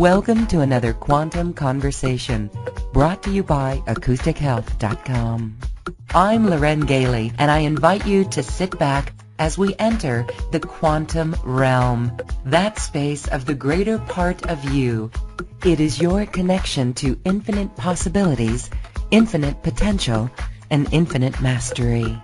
Welcome to another Quantum Conversation, brought to you by AcousticHealth.com. I'm Loren Gailey, and I invite you to sit back as we enter the quantum realm, that space of the greater part of you. It is your connection to infinite possibilities, infinite potential, and infinite mastery.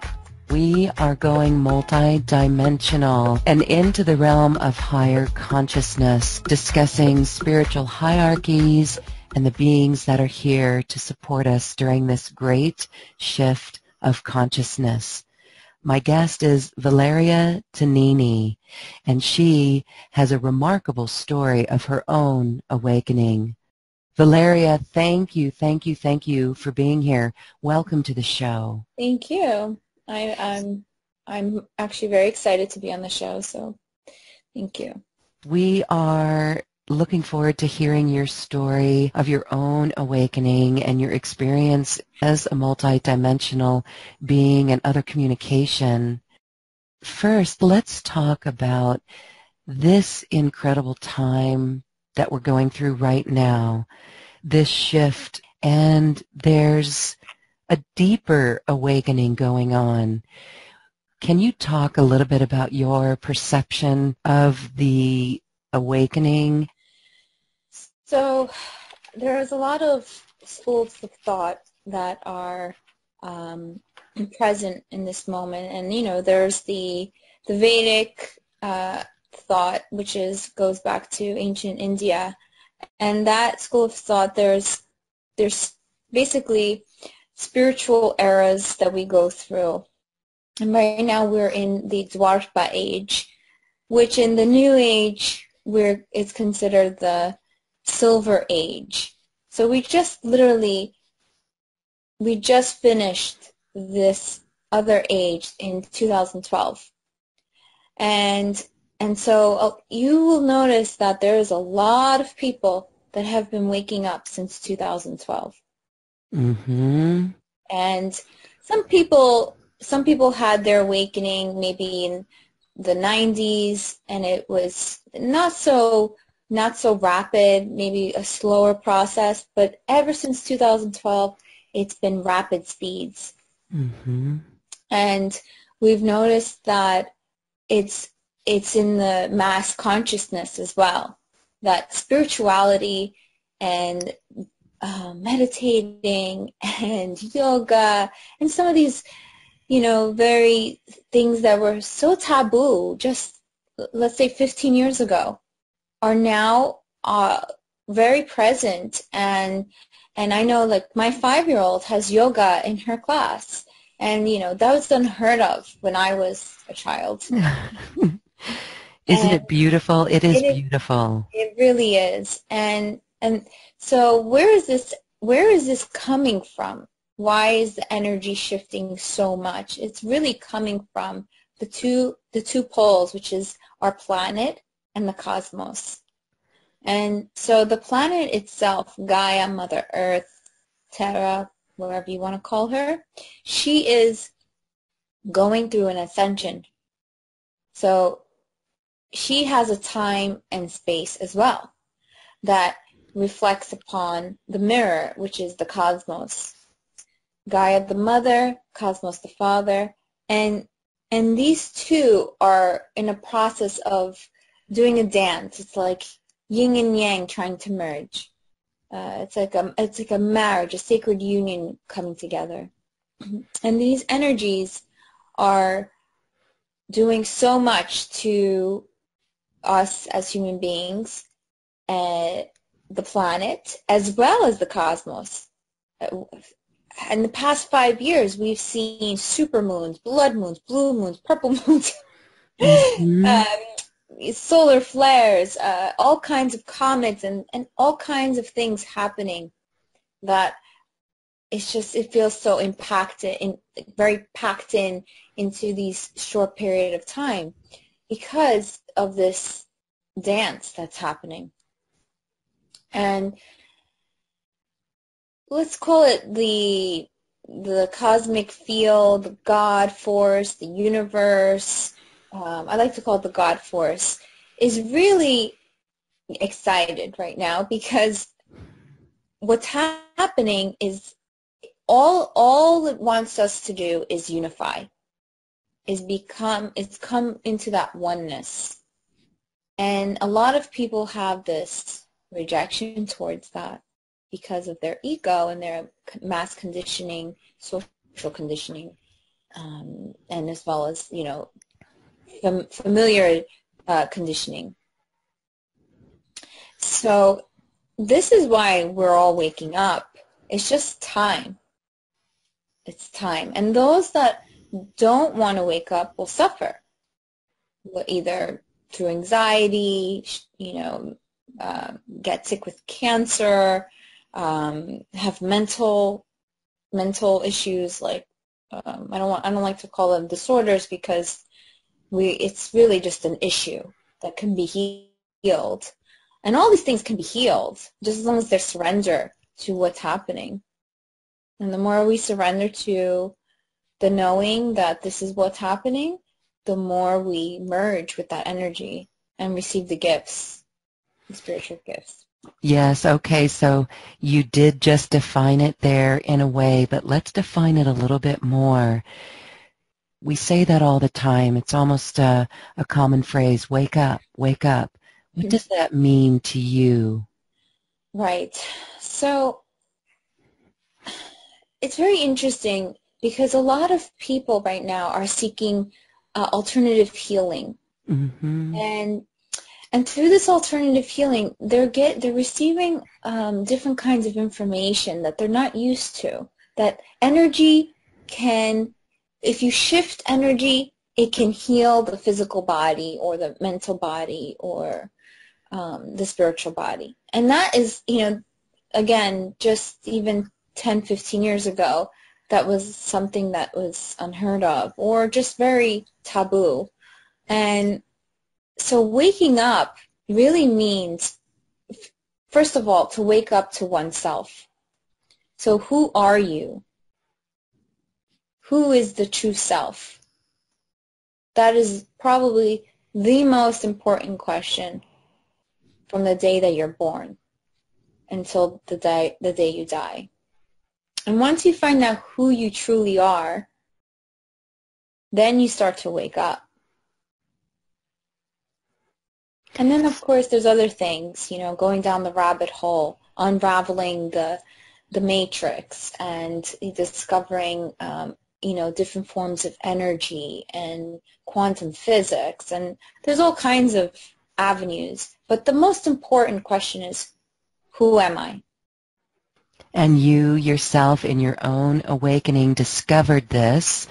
We are going multi-dimensional and into the realm of higher consciousness, discussing spiritual hierarchies and the beings that are here to support us during this great shift of consciousness. My guest is Valeria Tignini, and she has a remarkable story of her own awakening. Valeria, thank you for being here. Welcome to the show. Thank you. I'm actually very excited to be on the show, so thank you. We are looking forward to hearing your story of your own awakening and your experience as a multidimensional being and other communication. First, let's talk about this incredible time that we're going through right now, this shift, and there's a deeper awakening going on. Can you talk a little bit about your perception of the awakening? So there's a lot of schools of thought that are present in this moment, and there's the Vedic thought, which goes back to ancient India, and that school of thought there's basically spiritual eras that we go through. And right now we're in the Dwarpa age, which in the New Age it's considered the Silver Age. So we just finished this other age in 2012. And so you will notice that there is a lot of people that have been waking up since 2012. Mm-hmm. And some people had their awakening maybe in the 90s, and it was not so rapid, maybe a slower process, but ever since 2012 it's been rapid speeds. Mm-hmm. And we've noticed that it's in the mass consciousness as well, that spirituality and meditating and yoga and some of these, very things that were so taboo just, let's say, 15 years ago are now very present. And I know, like, my 5-year-old has yoga in her class, and, that was unheard of when I was a child. Isn't it beautiful? It is beautiful. It really is. And so where is this coming from? Why is the energy shifting so much? It's really coming from the two poles, which is our planet and the cosmos. And so the planet itself, Gaia, Mother Earth, Terra, whatever you want to call her, she is going through an ascension. So she has a time and space as well that reflects upon the mirror, which is the cosmos. Gaia the mother, cosmos the father, and these two are in a process of doing a dance. It's like yin and yang trying to merge. It's like a marriage, a sacred union coming together. And these energies are doing so much to us as human beings, the planet, as well as the cosmos. In the past 5 years, we've seen supermoons, blood moons, blue moons, purple moons, Mm-hmm. Solar flares, all kinds of comets, and all kinds of things happening that it feels so very packed into these short period of time because of this dance that's happening. And let's call it the cosmic field, the God force, the universe. I like to call it the God force, is really excited right now because what's happening is all it wants us to do is unify, it's come into that oneness. And a lot of people have this rejection towards that because of their ego and their mass conditioning, social conditioning, and as well as, familiar conditioning. So this is why we're all waking up. It's just time. It's time. And those that don't want to wake up will suffer, either through anxiety, get sick with cancer, have mental issues like I don't like to call them disorders because it's really just an issue that can be healed. And all these things can be healed just as long as there's surrender to what's happening. And the more we surrender to the knowing that this is what's happening, the more we merge with that energy and receive the gifts, the spiritual gifts. Yes, okay, so you did just define it there in a way, but let's define it a little bit more. We say that all the time. It's almost a common phrase, wake up, wake up. What does that mean to you? Right. So it's very interesting because a lot of people right now are seeking alternative healing. Mm-hmm. And through this alternative healing, they're receiving different kinds of information that they're not used to. That energy can, if you shift energy, it can heal the physical body or the mental body or the spiritual body. And that is, again, just even 10, 15 years ago, that was something that was unheard of or just very taboo. And so waking up really means, first of all, to wake up to oneself. So who are you? Who is the true self? That is probably the most important question from the day that you're born until the day you die. And once you find out who you truly are, then you start to wake up. And then, of course, there's other things, going down the rabbit hole, unraveling the matrix and discovering, different forms of energy and quantum physics. And there's all kinds of avenues. But the most important question is, who am I? And you yourself in your own awakening discovered this.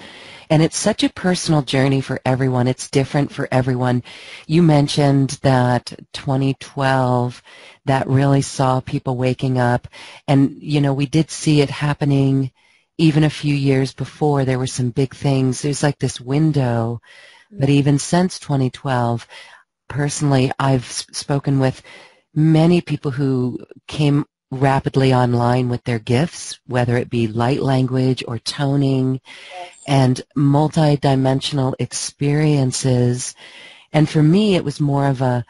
And it's such a personal journey for everyone. It's different for everyone. You mentioned that 2012, that really saw people waking up. And, we did see it happening even a few years before. There were some big things. There's like this window. But even since 2012, personally, I've spoken with many people who came rapidly online with their gifts, whether it be light language or toning, and multidimensional experiences. And for me, it was more of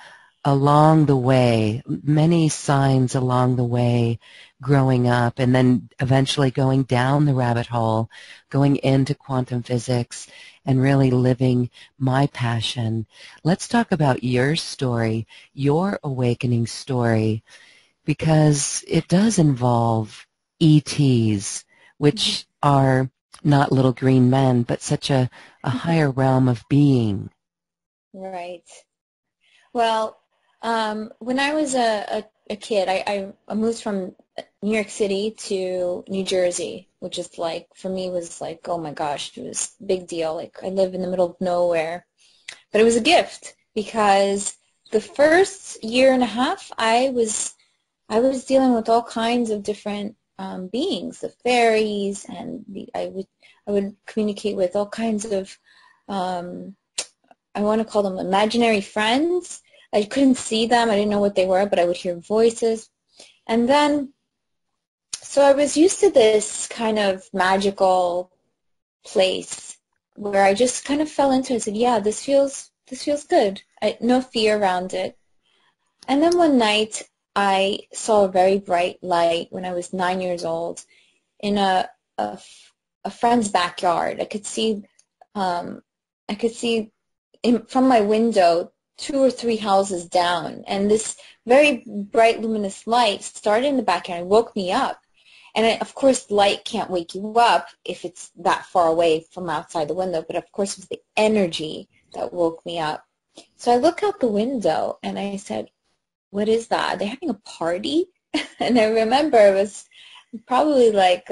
along the way, many signs along the way, growing up, and then eventually going down the rabbit hole, going into quantum physics, and really living my passion. Let's talk about your story, your awakening story, because it does involve ETs, which are not little green men, but such a higher realm of being. Right. Well, when I was a kid, I moved from New York City to New Jersey, which is like, for me was like, oh my gosh, it was a big deal. Like, I live in the middle of nowhere. But it was a gift because the first year and a half, I was dealing with all kinds of different beings, the fairies, and I would communicate with all kinds of, I want to call them imaginary friends. I couldn't see them. I didn't know what they were, but I would hear voices. And then, so I was used to this kind of magical place where I just kind of fell into it. I said, yeah, this feels good. No fear around it. And then one night I saw a very bright light when I was 9 years old in a friend's backyard. I could see from my window 2 or 3 houses down, and this very bright luminous light started in the backyard and woke me up. And of course, light can't wake you up if it's that far away from outside the window, but of course it was the energy that woke me up. So I look out the window and I said, what is that? Are they having a party? And I remember it was probably like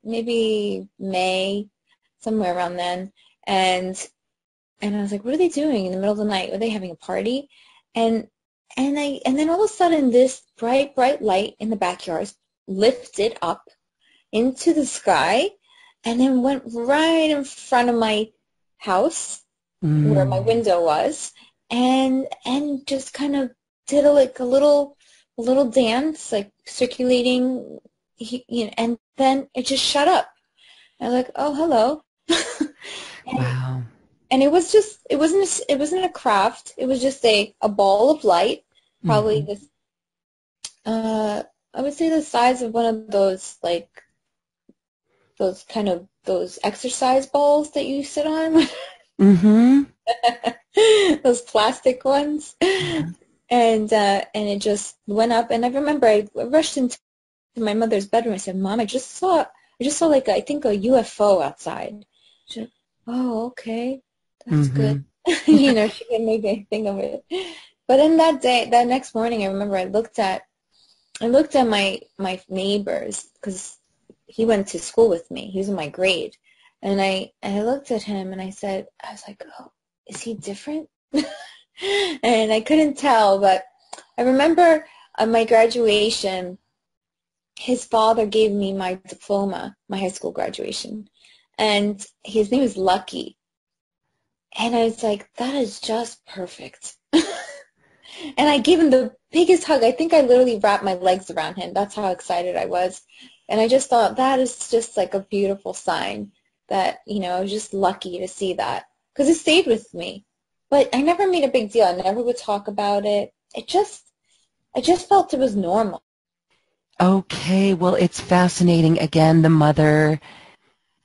maybe May, somewhere around then. And I was like, what are they doing in the middle of the night? Are they having a party? And then all of a sudden this bright light in the backyard lifted up into the sky and then went right in front of my house where my window was, and just kind of did a little dance, like circulating, and then it just shut up. I was like, oh, hello. Wow. And it wasn't a craft. It was just a ball of light, probably this, I would say the size of one of those, like, those exercise balls that you sit on. Mm-hmm. Those plastic ones. And it just went up, and I remember I rushed into my mother's bedroom. I said, Mom, I just saw like, I think, a UFO outside. She said, oh, okay. That's good. She didn't make anything of it. But in that next morning, I remember I looked at my neighbors, because he went to school with me. He was in my grade. And I looked at him and I was like, oh, is he different? And I couldn't tell, but I remember at my graduation, his father gave me my diploma, my high school graduation, and his name is Lucky. And I was like, that is just perfect. And I gave him the biggest hug. I think I literally wrapped my legs around him. That's how excited I was. And I just thought, that is just like a beautiful sign that, I was just lucky to see that, because it stayed with me. But I never made a big deal. I never would talk about it. I just felt it was normal. Okay, well, it's fascinating. Again, the mother,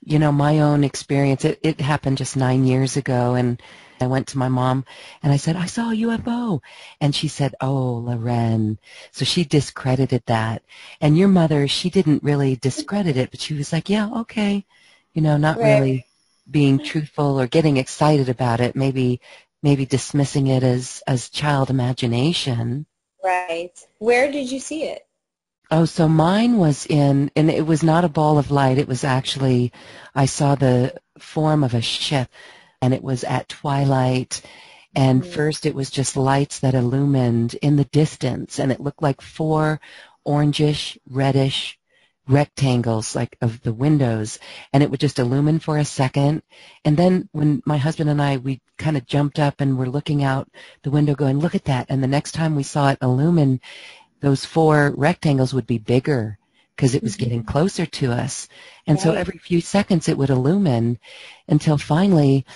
my own experience, it happened just 9 years ago, and I went to my mom and I said, I saw a UFO. And she said, oh, Loren. So she discredited that. And your mother, she didn't really discredit it, but she was like, yeah, okay. Not Right. really being truthful or getting excited about it, maybe dismissing it as child imagination. Right. Where did you see it? Oh, so mine was and it was not a ball of light. It was actually, I saw the form of a ship, and it was at twilight. And first it was just lights that illumined in the distance, and it looked like 4 orangish, reddish rectangles, like, of the windows, and it would just illumine for a second. And then when my husband and I, we kind of jumped up and were looking out the window going, look at that. And the next time we saw it illumine, those 4 rectangles would be bigger because it was getting closer to us. And so every few seconds it would illumine until finally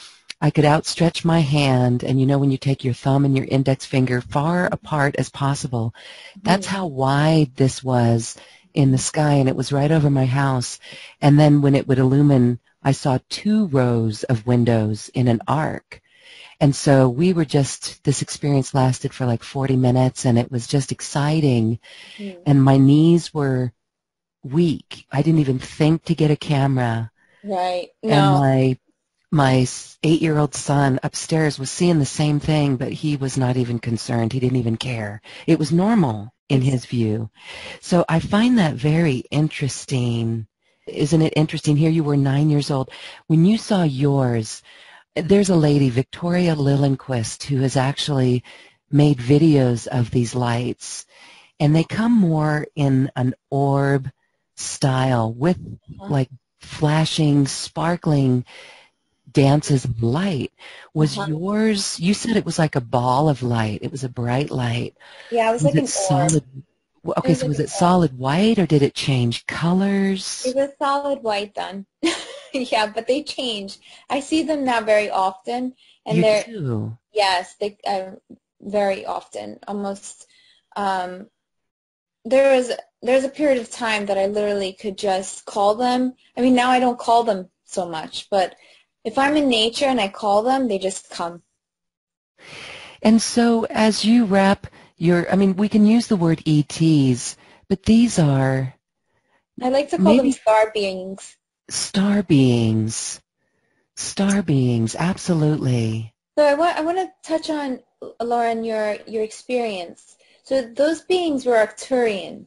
I could outstretch my hand, and when you take your thumb and your index finger far apart as possible, that's how wide this was in the sky, and it was right over my house. And then when it would illumine, I saw 2 rows of windows in an arc. And so this experience lasted for like 40 minutes, and it was just exciting. And my knees were weak. I didn't even think to get a camera. Right. No. And my 8-year-old son upstairs was seeing the same thing, but he was not even concerned. He didn't even care. It was normal in his view. So I find that very interesting. Isn't it interesting? Here you were 9 years old. When you saw yours, there's a lady, Victoria Lillenquist, who has actually made videos of these lights, and they come more in an orb style with like flashing, sparkling dances of light. Was yours, you said it was like a ball of light. It was a bright light. Yeah, it was like an solid? Okay, so was it solid white, or did it change colors? It was solid white then. Yeah, but they change. I see them now very often, and You do? Yes, very often. Almost, there's a period of time that I literally could just call them. I mean, now I don't call them so much, but if I'm in nature and I call them, they just come. And so as you wrap your, I mean, we can use the word ETs, but these are I like to call them maybe star beings. star beings. Star beings, absolutely. So I want to touch on, Lauren, your experience. So those beings were Arcturian.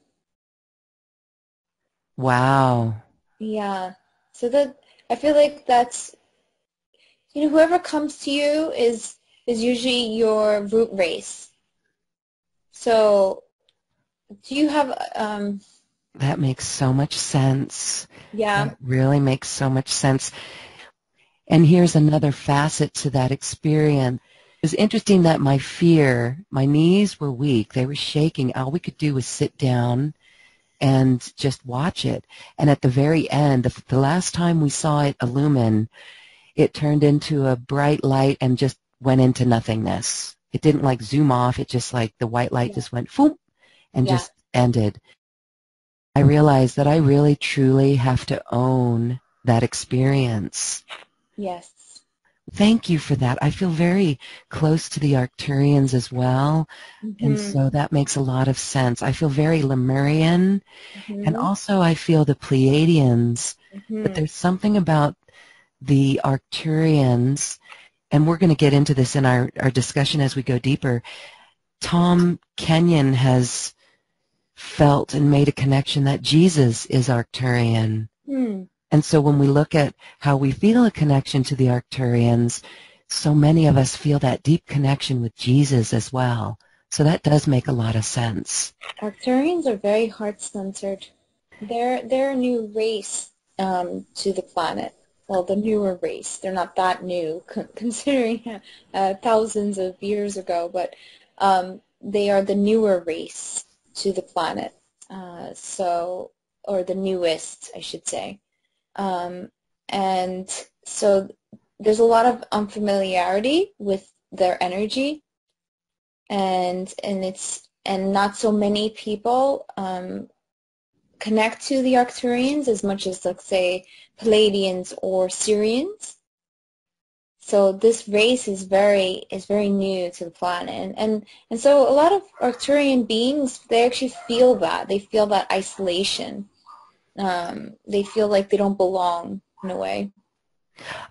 Wow. Yeah. So that I feel like that's, whoever comes to you is usually your root race. So do you have That makes so much sense. yeah. That really makes so much sense. And here's another facet to that experience. It was interesting that my knees were weak. They were shaking. All we could do was sit down and just watch it. And at the very end, the last time we saw it illumine, it turned into a bright light and just went into nothingness. It didn't like zoom off. It just like the white light just went boom and just ended. I realized that I really truly have to own that experience. Yes. Thank you for that. I feel very close to the Arcturians as well, and so that makes a lot of sense. I feel very Lemurian, and also I feel the Pleiadians, but there's something about the Arcturians, and we're going to get into this in our discussion as we go deeper. Tom Kenyon has felt and made a connection that Jesus is Arcturian. And so when we look at how we feel a connection to the Arcturians, so many of us feel that deep connection with Jesus as well. So that does make a lot of sense. Arcturians are very heart-centered. They're a new race to the planet. Well, the newer race. They're not that new, considering thousands of years ago, but they are the newer race to the planet. Or the newest, I should say. And so there's a lot of unfamiliarity with their energy, and not so many people connect to the Arcturians as much as, let's say, Palladians or Syrians. So this race is very new to the planet, and so a lot of Arcturian beings, they actually feel that. They feel that isolation. They feel like they don't belong in a way.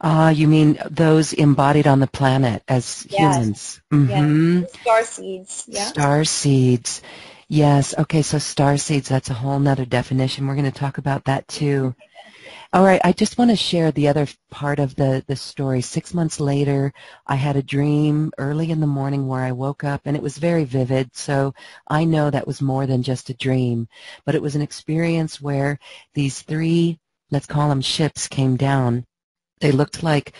You mean those embodied on the planet as humans? Yes. Star seeds. Yeah. Star seeds. Yes. Okay, so star seeds, that's a whole nother definition. We're going to talk about that too. All right, I just want to share the other part of the story. 6 months later, I had a dream early in the morning where I woke up, and it was very vivid, so I know that was more than just a dream. But it was an experience where these 3, let's call them ships, came down. They looked like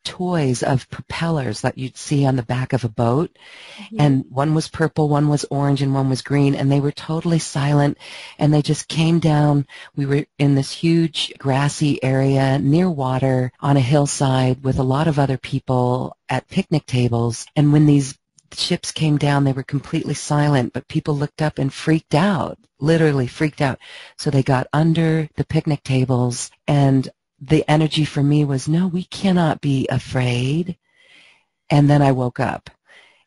toys of propellers that you'd see on the back of a boat, and one was purple, one was orange, and one was green, and they were totally silent, and they just came down. We were in this huge grassy area near water on a hillside with a lot of other people at picnic tables, and when these ships came down, they were completely silent, but people looked up and freaked out, literally freaked out. So they got under the picnic tables, and the energy for me was, no, we cannot be afraid. And then I woke up.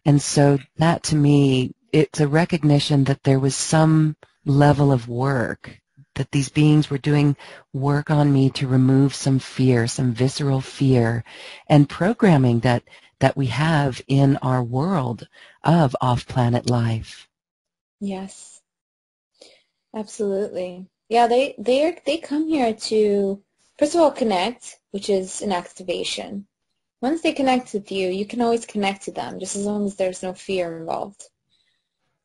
And so that, to me, it's a recognition that there was some level of work, that these beings were doing work on me to remove some fear, some visceral fear, and programming that we have in our world of off-planet life. Yes, absolutely. Yeah, they come here to, first of all, connect, which is an activation. Once they connect with you, you can always connect to them, just as long as there's no fear involved.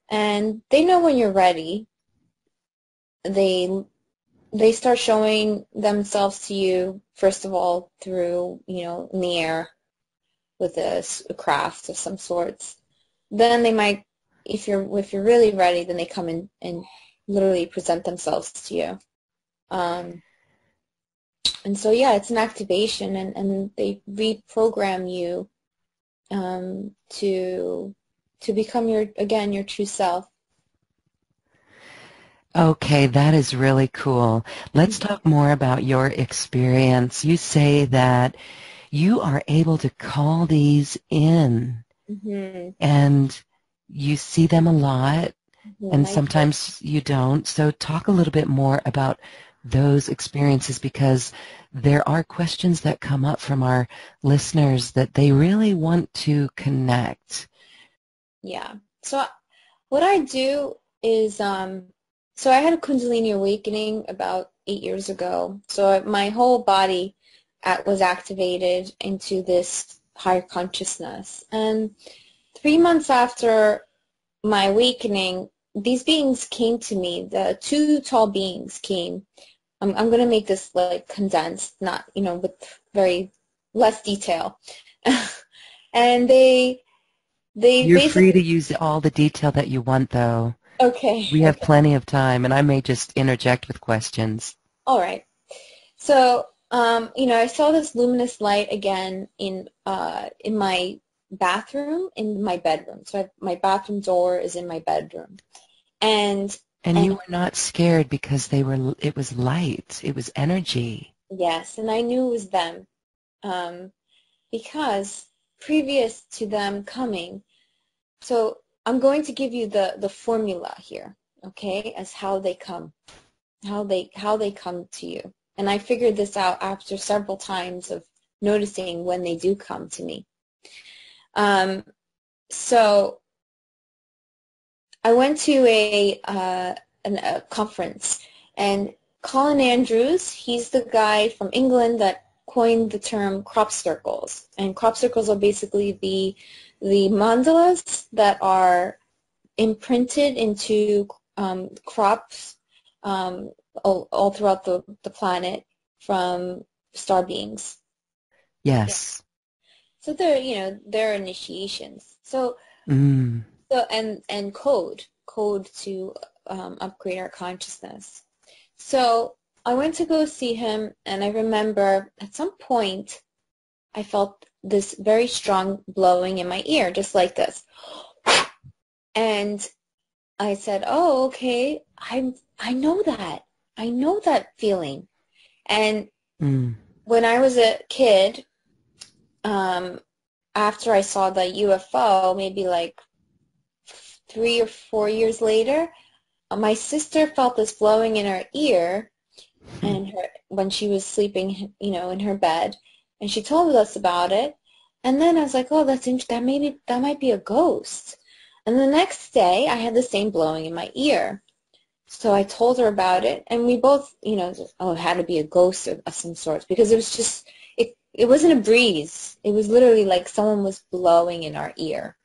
And they know when you're ready. They start showing themselves to you, first of all, through, in the air with a craft of some sorts. Then they might, if you're really ready, then they come in and literally present themselves to you. And so, yeah, it's an activation, and they reprogram you to to become your true self. Okay, that is really cool. Let's talk more about your experience. You say that you are able to call these in, Mm-hmm. and you see them a lot, and I do. sometimes you don't. So talk a little bit more about those experiences, because there are questions that come up from our listeners that they really want to connect. Yeah. So what I do is, so I had a kundalini awakening about 8 years ago. So my whole body was activated into this higher consciousness. And 3 months after my awakening, these beings came to me. The two tall beings came. I'm going to make this like condensed, not, with very less detail. And they You're free to basically, use all the detail that you want, though. okay, We have okay. plenty of time, and I may just interject with questions. All right. So, I saw this luminous light again in my bathroom, in my bedroom. So my bathroom door is in my bedroom, and And and you were not scared because it was light, it was energy. yes, and I knew it was them, because previous to them coming. So I'm going to give you the formula here, okay, as how they come, how they come to you. And I figured this out after several times of noticing when they do come to me. So I went to a conference, and Colin Andrews, he's the guy from England that coined the term crop circles. And crop circles are basically the mandalas that are imprinted into crops all throughout the planet from Starbeings. Yes. So they're initiations. So Mm. and code to upgrade our consciousness. So I went to go see him, and I remember at some point I felt this very strong blowing in my ear, just like this. And I said, "Oh, okay. I know that. I know that feeling." And Mm. when I was a kid, after I saw the UFO, maybe like 3 or 4 years later, my sister felt this blowing in her ear, and when she was sleeping, in her bed, and she told us about it. And then I was like, "Oh, that's interesting. That might be a ghost." And the next day, I had the same blowing in my ear. So I told her about it, and we both, it had to be a ghost of some sort, because it was just, it wasn't a breeze. It was literally like someone was blowing in our ear.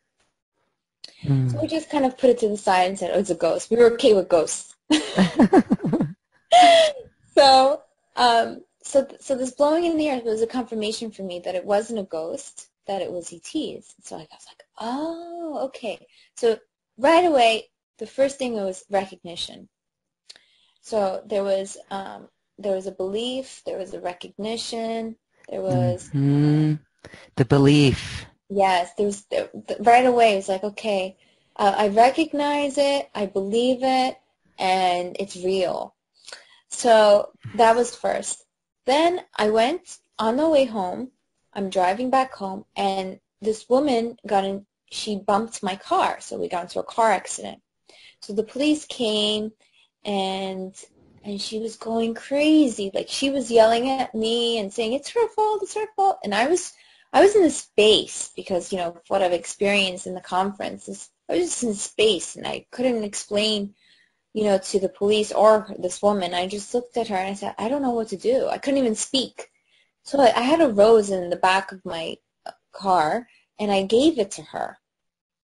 So we Mm. just kind of put it to the side and said, "Oh, it's a ghost." We were okay with ghosts. So, so this blowing in the ear was a confirmation for me that it wasn't a ghost, that it was ETs. So I was like, "Oh, okay." So right away, the first thing was recognition. So there was a belief, there was a recognition, there was Mm-hmm. The belief. yes, right away. It's like, okay, I recognize it, I believe it, and it's real. So that was first. Then I went on the way home. I'm driving back home, and this woman she bumped my car, so we got into a car accident. So the police came, and she was going crazy. Like, she was yelling at me and saying, "It's her fault, it's her fault." And I was in the space because, of what I've experienced in the conference. I was just in space, and I couldn't explain, to the police or this woman. I just looked at her and I said, "I don't know what to do." I couldn't even speak. So I had a rose in the back of my car, and I gave it to her.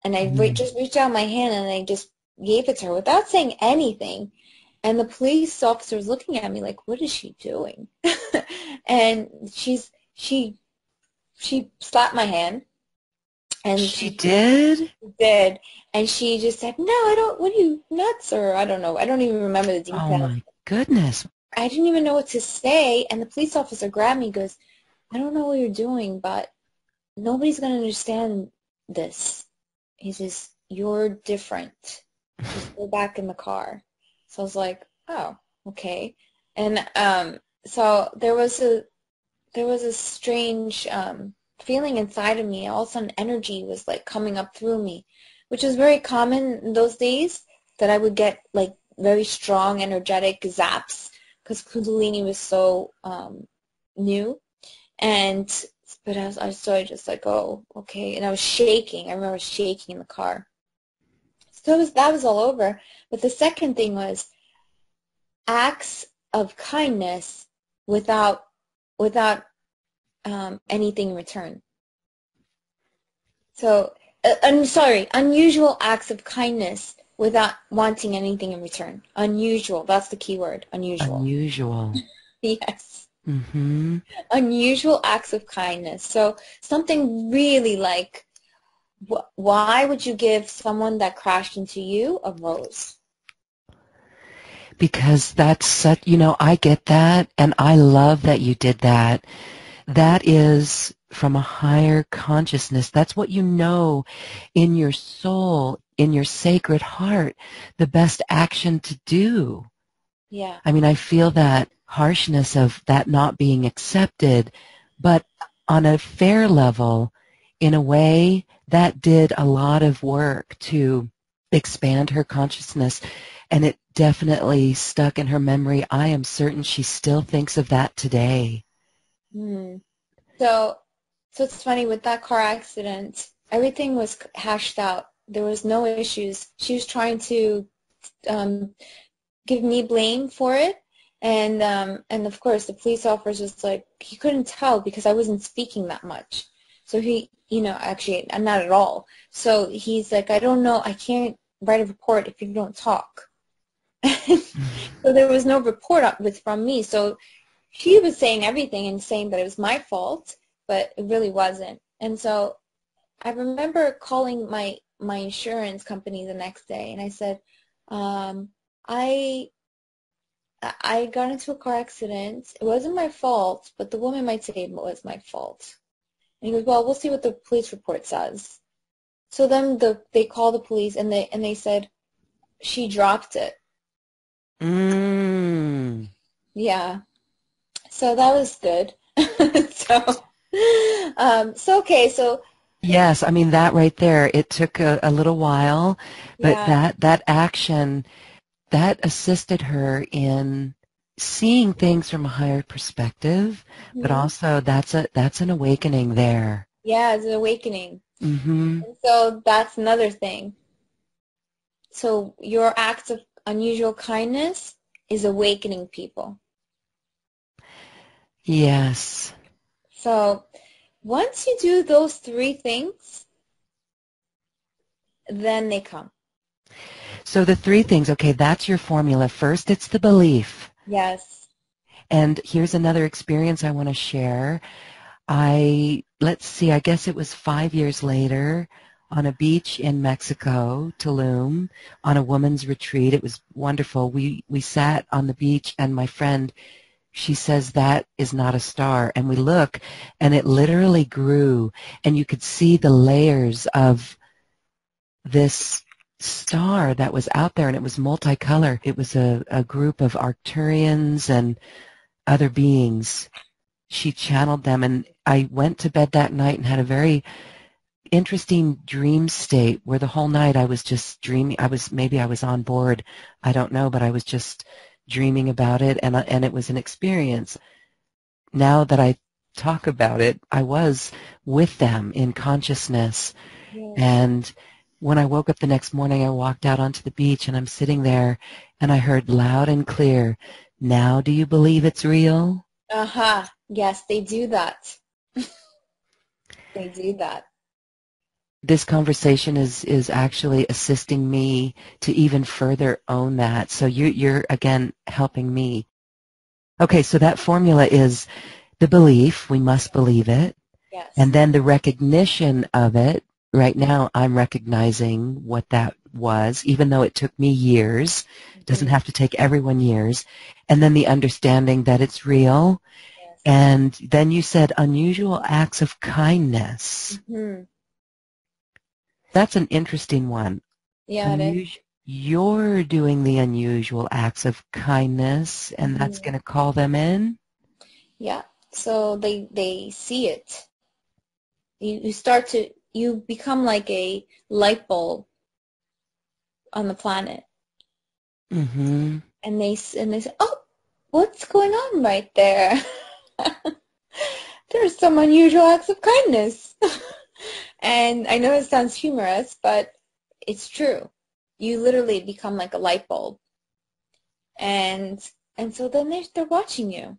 And I just reached out my hand, and I just gave it to her without saying anything. And the police officer was looking at me like, "What is she doing?" And she slapped my hand, and She did? did, and she just said, "No, I don't. What are you, nuts?" Or I don't know. I don't even remember the Oh, details. my goodness. I didn't even know what to say, and the police officer grabbed me and goes, "I don't know what you're doing, but nobody's going to understand this. he says, "You're different. Just go back in the car." So I was like, "Oh, okay." And so there was a strange feeling inside of me. All of a sudden, energy was like coming up through me, which was very common in those days, that I would get like very strong energetic zaps because kundalini was so new. And but I started just like, oh, okay. And I was shaking. I remember shaking in the car. So that was all over. But the second thing was acts of kindness without anything in return. So I'm sorry, unusual acts of kindness without wanting anything in return. Unusual. That's the key word. Unusual. Unusual. Yes. Mm-hmm. Unusual acts of kindness. So something really like, why would you give someone that crashed into you a rose? Because that's such, I get that, and I love that you did that. That is from a higher consciousness. That's what you know in your soul, in your sacred heart, the best action to do. Yeah. I mean, I feel that harshness of that not being accepted, but on a fair level, in a way, that did a lot of work to expand her consciousness, and it definitely stuck in her memory. I am certain she still thinks of that today. Hmm. So it's funny, with that car accident, everything was hashed out. There was no issues. She was trying to give me blame for it, and of course the police officer was like, he couldn't tell because I wasn't speaking that much. So he, actually not at all. So he's like, I don't know, I can't write a report if you don't talk. So there was no report from me. So she was saying everything and saying that it was my fault, but it really wasn't. And so I remember calling my insurance company the next day, and I said, I got into a car accident. It wasn't my fault, but the woman might say it was my fault. And he goes, well, we'll see what the police report says. So then they called the police, and they said she dropped it. Mm. Yeah. So that was good. So okay, so Yes, I mean, that right there, it took a little while, but yeah. that action, that assisted her in seeing things from a higher perspective, but Mhm. also that's an awakening there. Yeah, it's an awakening. Mm-hmm. And so that's another thing. So your acts of unusual kindness is awakening people. Yes. So once you do those three things, then they come. So the three things, okay, that's your formula. First, it's the belief. Yes. And here's another experience I want to share. Let's see, I guess it was 5 years later on a beach in Mexico, Tulum, on a woman's retreat. It was wonderful. We sat on the beach, and my friend, she says, that is not a star. And we look, and it literally grew, and you could see the layers of this star that was out there, and it was multicolored. It was a group of Arcturians and other beings. She channeled them, and I went to bed that night and had a very interesting dream state where the whole night I was just dreaming. Maybe I was on board, I don't know, but I was just dreaming about it, and it was an experience. Now that I talk about it, I was with them in consciousness, Yeah. and when I woke up the next morning, I walked out onto the beach, and I'm sitting there, and I heard loud and clear, "Now do you believe it's real?" Uh-huh. Yes, they do that. They do that. This conversation is actually assisting me to even further own that. So you're again helping me. Okay, so that formula is the belief, we must believe it, Yes. and then the recognition of it. Right now I'm recognizing what that was, even though it took me years. It doesn't have to take everyone years. And then the understanding that it's real. Yes. And then you said unusual acts of kindness. Mm-hmm. That's an interesting one. Yeah, it is. You're doing the unusual acts of kindness, and that's going to call them in? Yeah. So they see it. You become like a light bulb on the planet. Mm-hmm. And they say, oh, what's going on right there? There's some unusual acts of kindness. And I know it sounds humorous, but it's true. You literally become like a light bulb. And so then they're watching you.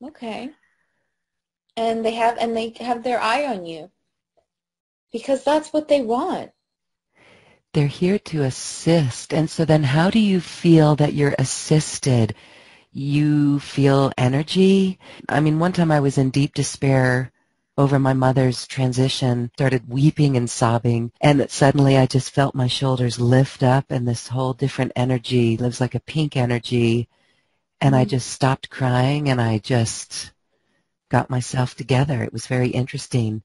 Okay. And they have their eye on you because that's what they want. They're here to assist. And so then how do you feel that you're assisted? You feel energy? I mean, one time I was in deep despair over my mother's transition, started weeping and sobbing, and suddenly I just felt my shoulders lift up and this whole different energy, lives like a pink energy, and I just stopped crying and I just got myself together. It was very interesting.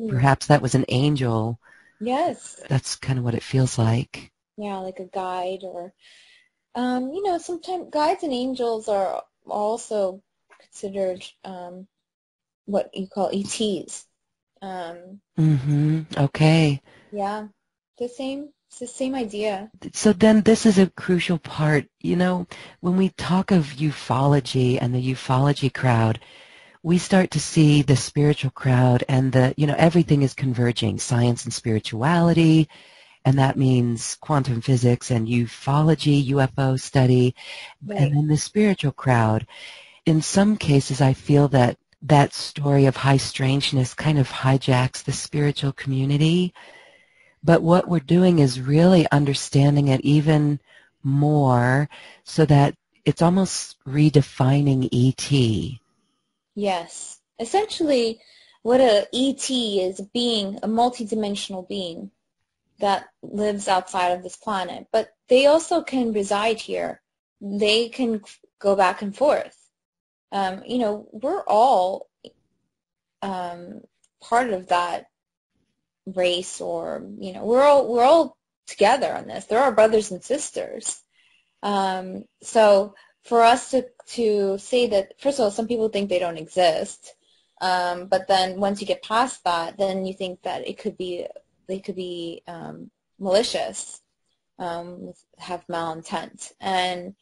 Perhaps that was an angel. Yes. That's kind of what it feels like. Yeah, like a guide or, sometimes guides and angels are also considered what you call ETs. Okay. Yeah, it's the same idea. So then this is a crucial part. When we talk of ufology and the ufology crowd, we start to see the spiritual crowd and everything is converging, science and spirituality, and that means quantum physics and ufology, UFO study, Right. and then the spiritual crowd. In some cases, I feel that story of high strangeness kind of hijacks the spiritual community. But what we're doing is really understanding it even more so that it's almost redefining ET. Yes. Essentially, what a ET is a being, a multidimensional being that lives outside of this planet. But they also can reside here. They can go back and forth. We're all part of that race, or we're all together on this. They're our brothers and sisters. So for us to say that, first of all, some people think they don't exist, but then once you get past that, then you think that they could be malicious, have malintent, and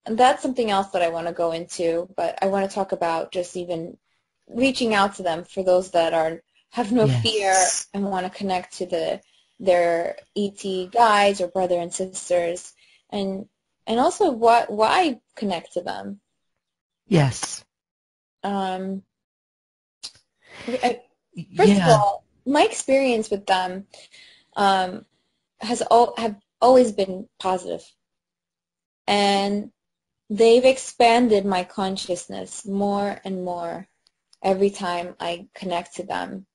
that's something else that I want to go into. But I want to talk about just even reaching out to them for those that have no fear and want to connect to their ET guides or brother and sisters, and also why connect to them. Yes. First of all, my experience with them have always been positive, and they've expanded my consciousness more and more every time I connect to them.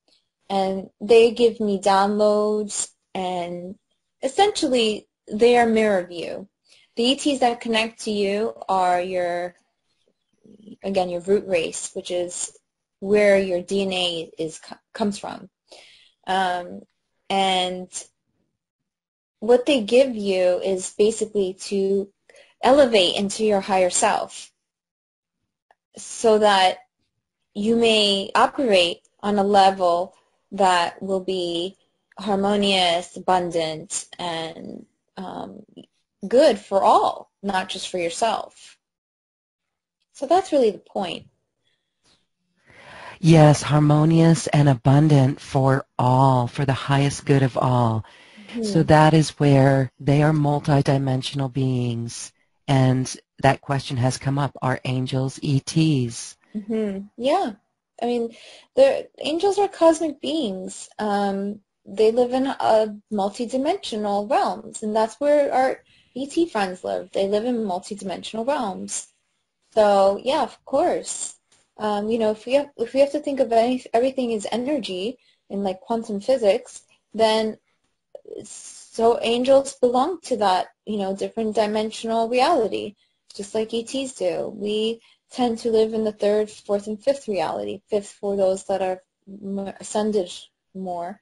And they give me downloads, and essentially they are mirror view. The ETs that connect to you are your root race, which is where your DNA comes from. And what they give you is basically to elevate into your higher self so that you may operate on a level that will be harmonious, abundant, and good for all, not just for yourself. So that's really the point. Yes, harmonious and abundant for all, for the highest good of all. So that is where they are multidimensional beings. And that question has come up, are angels ETs? Yeah. I mean, angels are cosmic beings. They live in multidimensional realms, and that's where our ET friends live. They live in multidimensional realms. So, yeah, of course. If we have to think of everything as energy in like quantum physics, then so angels belong to that, different dimensional reality, just like ETs do. We tend to live in the third, fourth, and fifth reality. Fifth for those that are ascended more,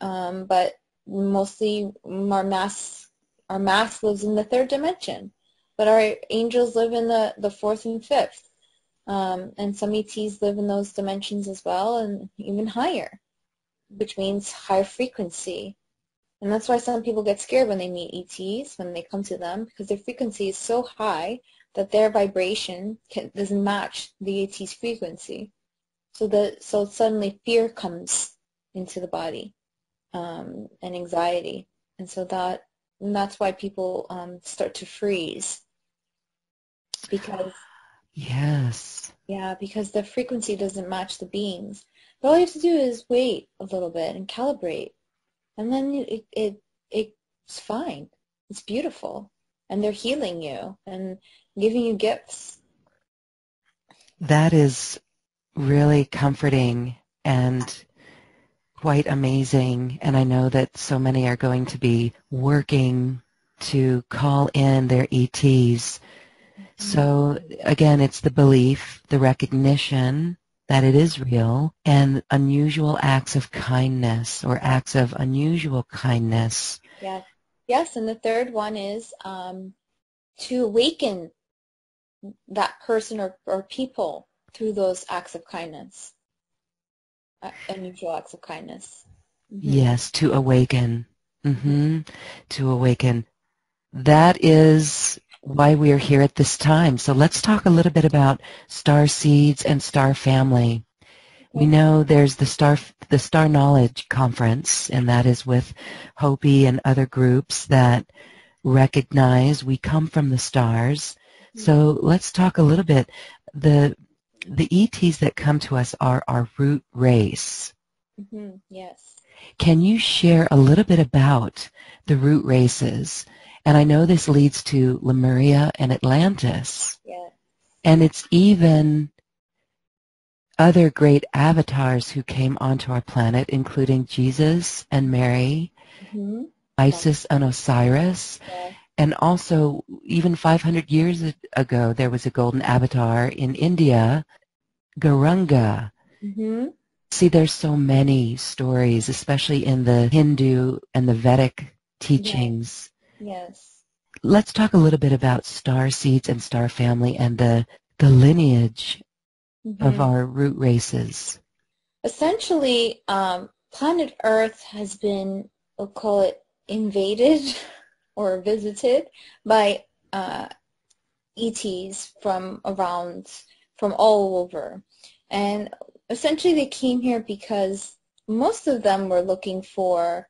but mostly our mass lives in the third dimension, but our angels live in the fourth and fifth. And some ETs live in those dimensions as well, and even higher, which means higher frequency. And that's why some people get scared when they meet ETs, when they come to them, because their frequency is so high that their vibration doesn't match the ET's frequency. So suddenly fear comes into the body, and anxiety. And so that's why people start to freeze, because Yes. yeah, because the frequency doesn't match the beings. But all you have to do is wait a little bit and calibrate, and then it's fine. It's beautiful, and they're healing you and giving you gifts. That is really comforting and quite amazing. And I know that so many are going to be working to call in their ETs. So again, it's the belief, the recognition that it is real, and unusual acts of kindness or acts of unusual kindness. Yeah. Yes, and the third one is to awaken that person or people through those acts of kindness, unusual acts of kindness. Yes, to awaken. To awaken. That is why we are here at this time. So let's talk a little bit about star seeds and star family. We know there's the Star Knowledge Conference, and that is with Hopi and other groups that recognize we come from the stars. So let's talk a little bit. The ETs that come to us are our root race. Yes. Can you share a little bit about the root races? And I know this leads to Lemuria and Atlantis. Yeah. And it's even other great avatars who came onto our planet, including Jesus and Mary, Isis and Osiris, and also even 500 years ago there was a golden avatar in India, Gauranga. See, there's so many stories, especially in the Hindu and the Vedic teachings. Yes. Let's talk a little bit about star seeds and star family and the lineage of our root races. Essentially, planet Earth has been, we'll call it, invaded or visited by ETs from all over. And essentially they came here because most of them were looking for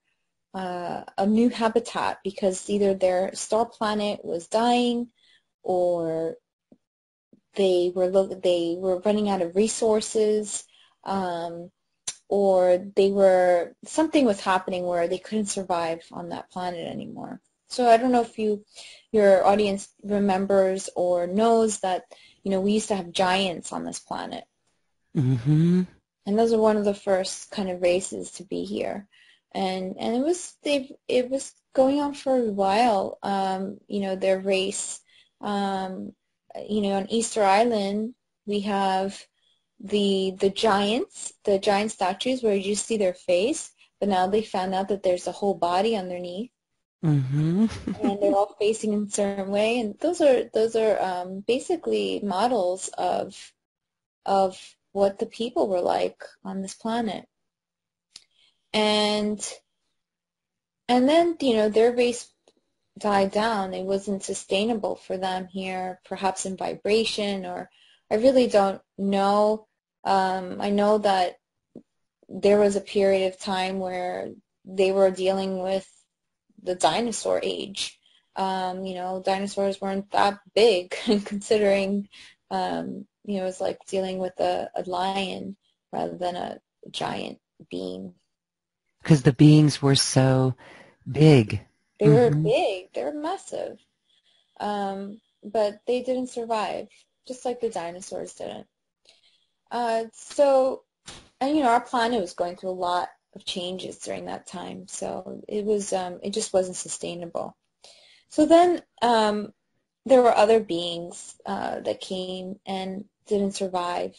a new habitat, because either their star planet was dying, or they were running out of resources, or something was happening where they couldn't survive on that planet anymore. So I don't know if your audience remembers or knows that, we used to have giants on this planet. And those are one of the first kind of races to be here. And it was going on for a while, their race. On Easter Island, we have the giant statues where you just see their face, but now they found out that there's a whole body underneath. And they're all facing in a certain way, and those are basically models of what the people were like on this planet. And then their race died down. It wasn't sustainable for them here, perhaps in vibration, or I really don't know. I know that there was a period of time where they were dealing with the dinosaur age. Dinosaurs weren't that big, considering, it was like dealing with a lion rather than a giant being. Because the beings were so big. They were big. They were massive. But they didn't survive, just like the dinosaurs didn't. Our planet was going through a lot of changes during that time, so it just wasn't sustainable. So then there were other beings that came and didn't survive.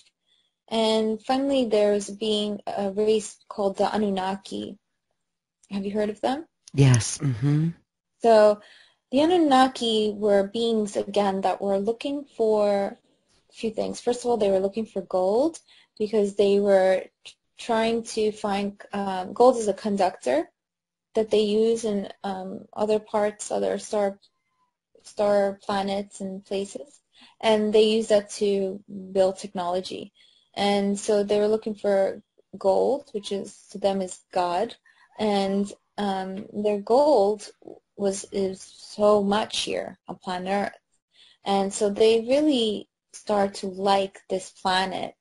And finally there was a race called the Anunnaki. Have you heard of them? Yes. Mm-hmm. So the Anunnaki were beings, again, that were looking for a few things. First of all, they were looking for gold because they were trying to find gold is a conductor that they use in other parts, other star planets and places, and they use that to build technology. And so they were looking for gold, which is to them is God, and their gold is so much here on planet Earth, and so they really start to like this planet,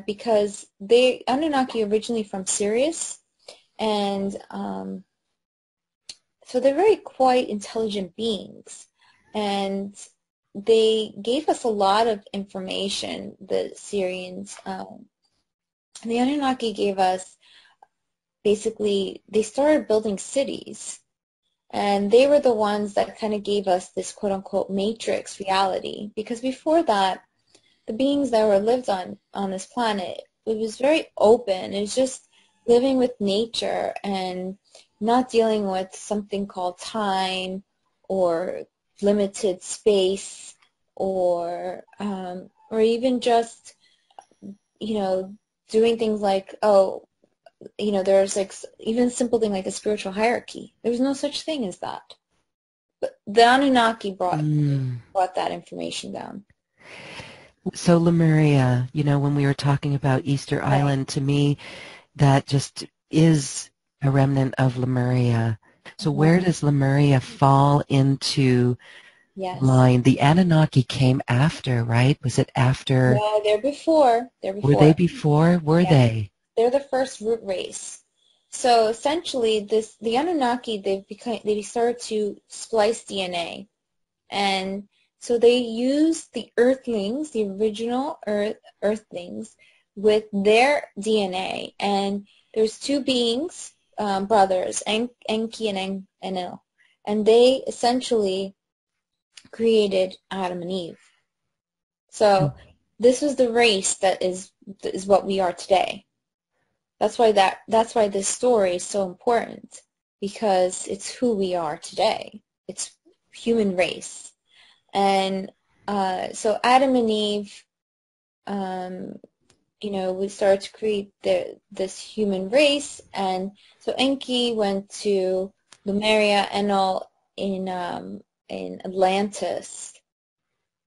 because they Anunnaki originally from Sirius, and so they're very quite intelligent beings, and they gave us a lot of information. The Syrians, the Anunnaki gave us basically, they started building cities, and they were the ones that kind of gave us this quote-unquote matrix reality, because before that, the beings that were lived on this planet, it was very open. It was just living with nature and not dealing with something called time or limited space, or even just, doing things like, there's like even simple thing like a spiritual hierarchy. There was no such thing as that. But the Anunnaki brought that information down. So Lemuria, when we were talking about Easter Right. Island, to me, that just is a remnant of Lemuria. So where does Lemuria fall into line? The Anunnaki came after, right? Was it after? No, they're before. Were they before? Were they? They're the first root race. So essentially, the Anunnaki, they started to splice DNA, and so they used the Earthlings, the original Earthlings, with their DNA. And there's two beings, brothers, Enki and Enlil, and they essentially created Adam and Eve. So this was the race that is what we are today. That's why this story is so important, because it's who we are today. It's human race. And so Adam and Eve, we started to create this human race. And so Enki went to Lemuria, Enlil in Atlantis,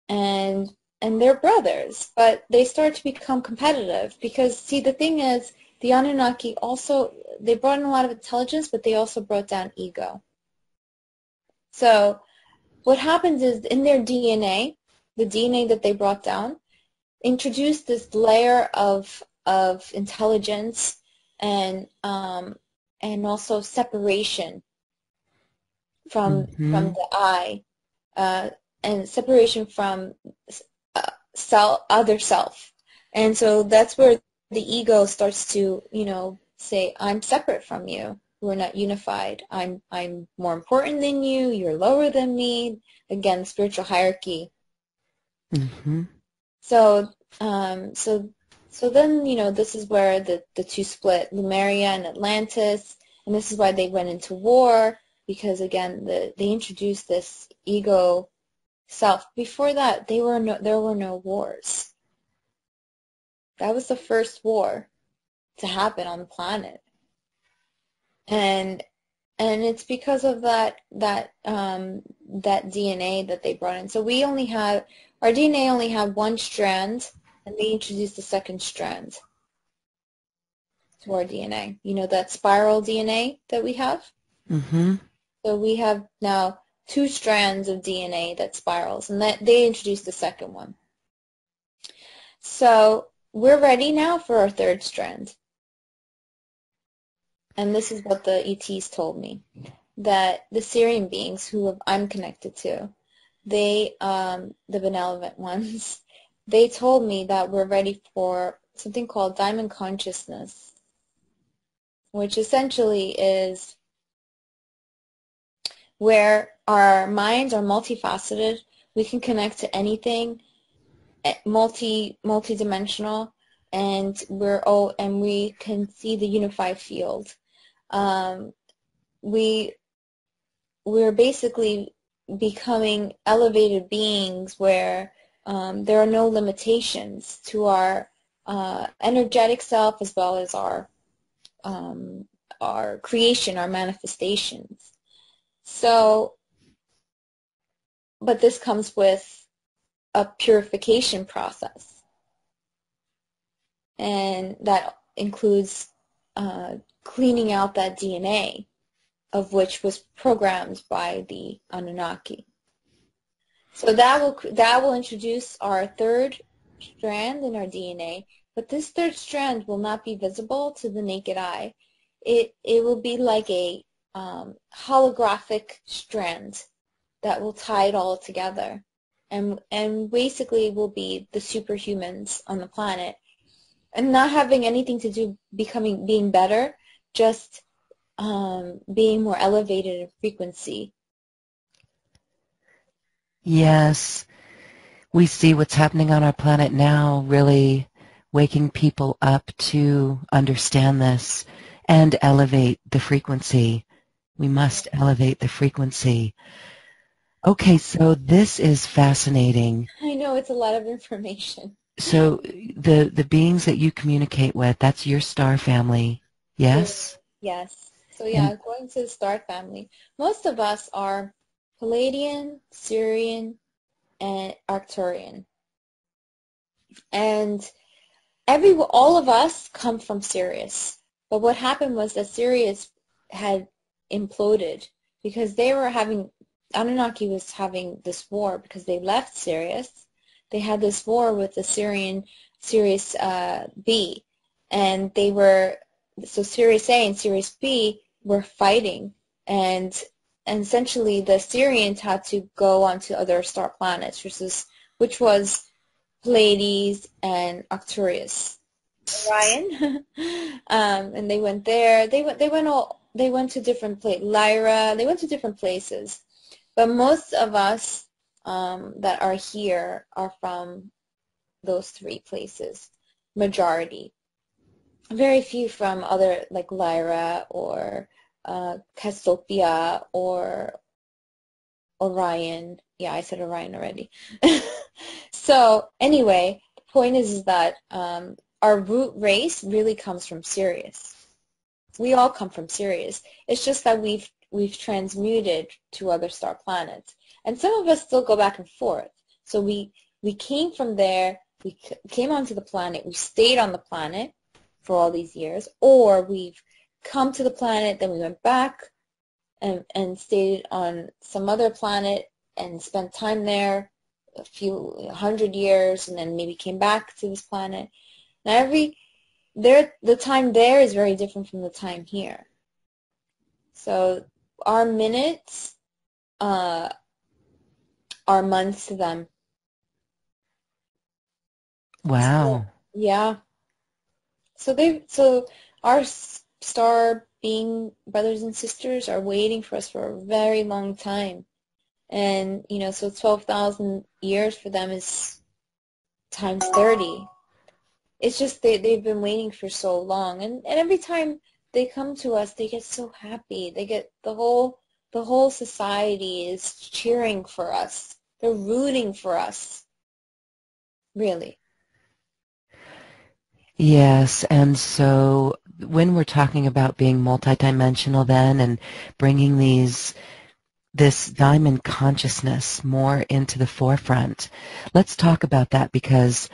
and they're brothers, but they start to become competitive because, see, the thing is, the Anunnaki also, they brought in a lot of intelligence, but they also brought down ego. So what happens is, in their DNA, the DNA that they brought down, introduced this layer of intelligence and also separation from the I, and separation from other self. And so that's where the ego starts to, say, I'm separate from you. We're not unified. I'm more important than you. You're lower than me. Again, spiritual hierarchy. Mm-hmm. So then, this is where the two split, Lemuria and Atlantis, and this is why they went into war, because, again, they introduced this ego self. Before that, there were no wars. That was the first war to happen on the planet, and it's because of that DNA that they brought in. So our DNA only had one strand, and they introduced a second strand to our DNA. That spiral DNA that we have. Mm-hmm. So we have now two strands of DNA that spirals, and that they introduced the second one. So we're ready now for our third strand. And this is what the ETs told me, that the Syrian beings who I'm connected to, they, the benevolent ones, they told me that we're ready for something called diamond consciousness, which essentially is where our minds are multifaceted. We can connect to anything, multi-dimensional, and we can see the unified field. we're basically becoming elevated beings where there are no limitations to our energetic self as well as our creation, our manifestations. So, but this comes with a purification process, and that includes cleaning out that DNA, of which was programmed by the Anunnaki. So that will introduce our third strand in our DNA, but this third strand will not be visible to the naked eye. It will be like a holographic strand that will tie it all together, and basically will be the superhumans on the planet, and not having anything to do being better, just being more elevated in frequency. Yes, we see what's happening on our planet now, really waking people up to understand this and elevate the frequency. We must elevate the frequency. Okay, so this is fascinating. I know, it's a lot of information. So the beings that you communicate with, that's your star family, yes? Yes. So yeah, going to the star family. Most of us are Palladian, Sirian, and Arcturian. And all of us come from Sirius. But what happened was that Sirius had imploded because Anunnaki was having this war because they left Sirius. They had this war with the Sirius B, and so Sirius A and Sirius B were fighting, and essentially the Sirians had to go onto other star planets, which was Pleiades and Arcturus, Orion, and they went there. They went to different places, Lyra. They went to different places, but most of us that are here are from those three places, majority. Very few from other, like Lyra or Cassiopeia or Orion. Yeah, I said Orion already. So anyway, the point is that our root race really comes from Sirius. We all come from Sirius. It's just that we've transmuted to other star planets, and some of us still go back and forth. So we came from there. We came onto the planet. We stayed on the planet for all these years, or we've come to the planet, then we went back and stayed on some other planet and spent time there, a few 100 years, and then maybe came back to this planet. Now the time there is very different from the time here. So our minutes are months to them. Wow. So, yeah. So our star being brothers and sisters are waiting for us for a very long time. And, so 12,000 years for them is times 30. It's just they've been waiting for so long. And every time they come to us, they get so happy. They get the whole society is cheering for us. They're rooting for us. Really. Yes, and so when we're talking about being multidimensional then and bringing this diamond consciousness more into the forefront, let's talk about that, because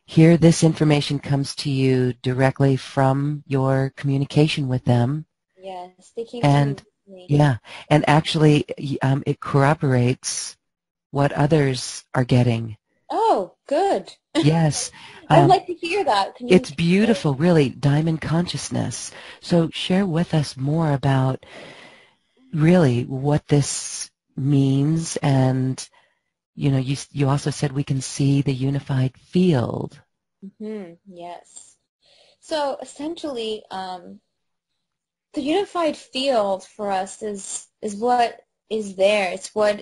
here this information comes to you directly from your communication with them. Yes, they came and to me. Yeah, and actually it corroborates what others are getting. Oh, good. Yes. I'd like to hear that. It's beautiful, really, diamond consciousness. So share with us more about really what this means, and you also said we can see the unified field. Yes. So essentially, the unified field for us is what is there. It's what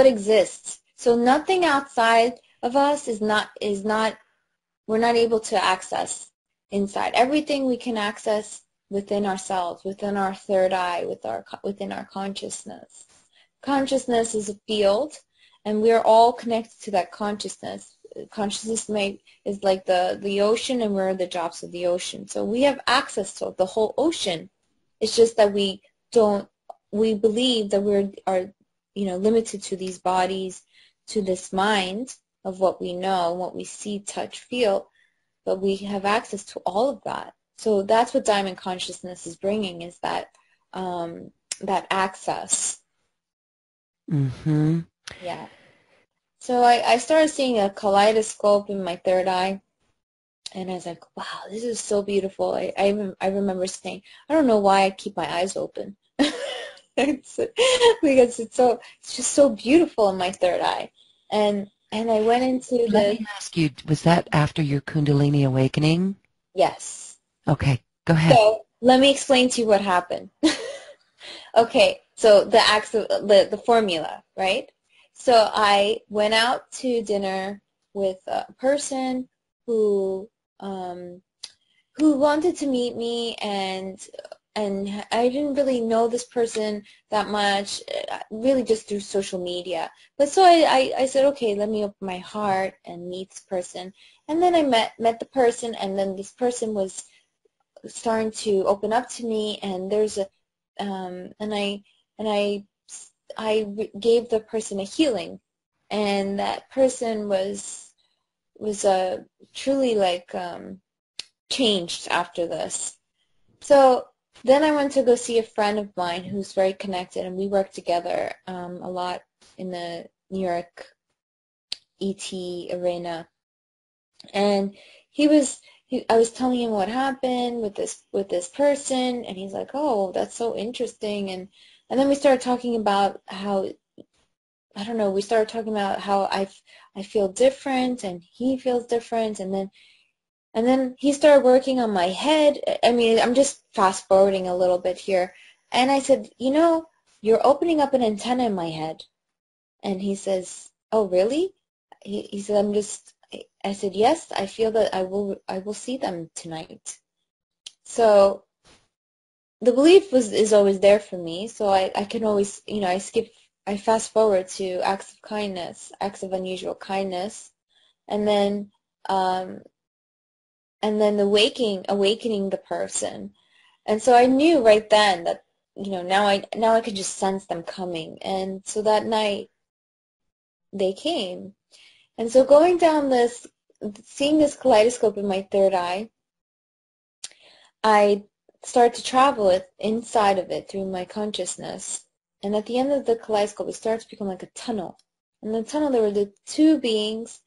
exists. So nothing outside of us is not we're not able to access inside. Everything we can access within ourselves, within our third eye, within our consciousness. Consciousness is a field, and we are all connected to that consciousness. Consciousness is like the ocean, and we're the drops of the ocean. So we have access to the whole ocean. It's just that we believe that are limited to these bodies, to this mind of what we know, what we see, touch, feel, but we have access to all of that. So that's what diamond consciousness is bringing, is that access. Mm-hmm. Yeah. So I started seeing a kaleidoscope in my third eye, and I was like, wow, this is so beautiful. I remember saying, I don't know why I keep my eyes open. Because it's just so beautiful in my third eye. And I went into Let me ask you, was that after your kundalini awakening? Yes. Okay, go ahead. So let me explain to you what happened. Okay, so the formula, right? So I went out to dinner with a person who wanted to meet me, and I didn't really know this person that much, really just through social media. But so I said, okay, let me open my heart and meet this person. And then I met the person, and then this person was starting to open up to me, and there's a I gave the person a healing, and that person was truly like changed after this. So then I went to go see a friend of mine who's very connected, and we work together a lot in the New York ET arena. And I was telling him what happened with this person, and he's like, "Oh, that's so interesting." And then we started talking about how, I don't know, we started talking about how I feel different and he feels different, and then he started working on my head. I mean, I'm just fast forwarding a little bit here. And I said, you're opening up an antenna in my head. And he says, oh, really? He said, I said, yes, I feel that I will see them tonight. So the belief is always there for me. So I can always, I fast forward to acts of kindness, acts of unusual kindness. And then awakening the person. And so I knew right then that, now I could just sense them coming. And so that night they came. And so going down seeing this kaleidoscope in my third eye, I started to travel inside of it through my consciousness. And at the end of the kaleidoscope, it started to become like a tunnel. In the tunnel, there were the two beings,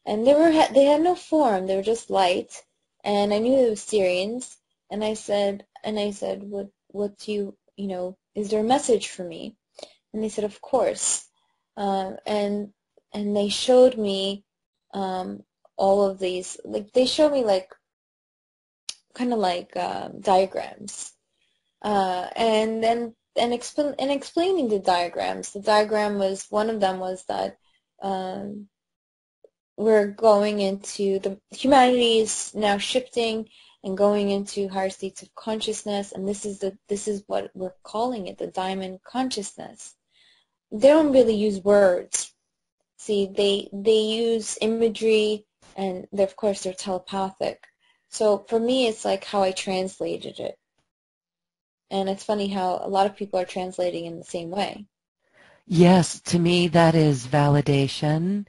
and they had no form. They were just light. And I knew they were Syrians, and I said, what do you, is there a message for me? And they said, of course. And they showed me all of these, like, they showed me like, kind of like diagrams. And explaining the diagrams. The diagram was, one of them was that we're going into humanity is now shifting and going into higher states of consciousness, and this is what we're calling it, the diamond consciousness. They don't really use words. See, they use imagery, and of course they're telepathic. So for me, it's like how I translated it. And it's funny how a lot of people are translating in the same way. Yes, to me that is validation.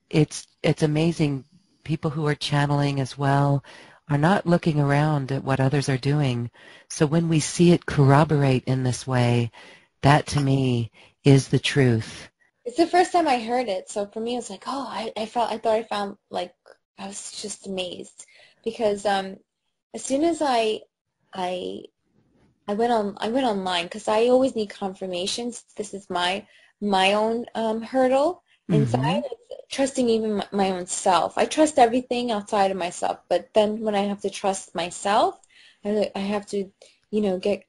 It's amazing. People who are channeling as well are not looking around at what others are doing. So when we see it corroborate in this way, that to me is the truth. It's the first time I heard it, so for me it's like, oh, I thought I found, like, I was just amazed, because as soon as I went online, because I always need confirmations. This is my own hurdle inside. It's trusting even my own self. I trust everything outside of myself, but then when I have to trust myself, I have to,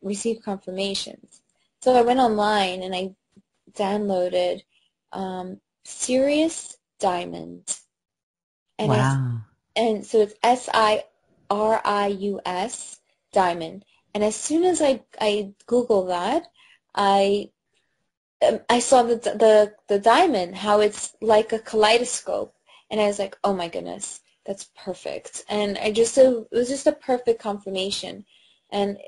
receive confirmations. So I went online and I downloaded Sirius Diamond, and Wow. so it's SIRIUS Diamond, And as soon as I Google that, I saw the diamond, how it's like a kaleidoscope, and I was like, oh my goodness, that's perfect. And it was just a perfect confirmation. And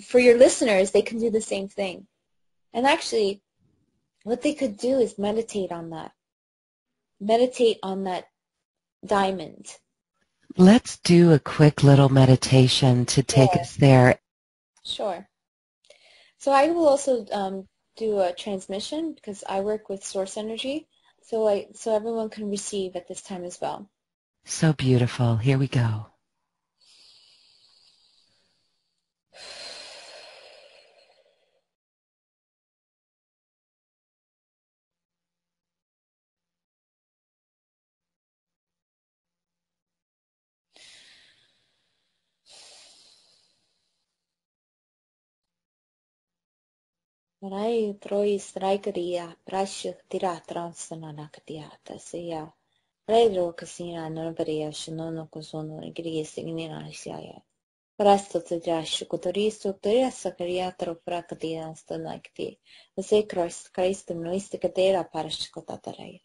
for your listeners, they can do the same thing. And actually, what they could do is meditate on that. Meditate on that diamond. Let's do a quick little meditation to take us there. Sure. So I will also do a transmission because I work with source energy, so everyone can receive at this time as well. So beautiful. Here we go. Rai troi straikeria prashik tira transanana katiata seya. Rai ro kasina nonabaria shinono kosono igriya signina siya. Presto te jashu kotoristo toria sakaria troprakatiya stanakti. Vase Christ noiste katera parashkotarai.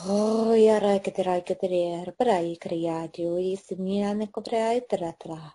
Oh, yara ketera parai kriya dio ismina ne koprai tratra.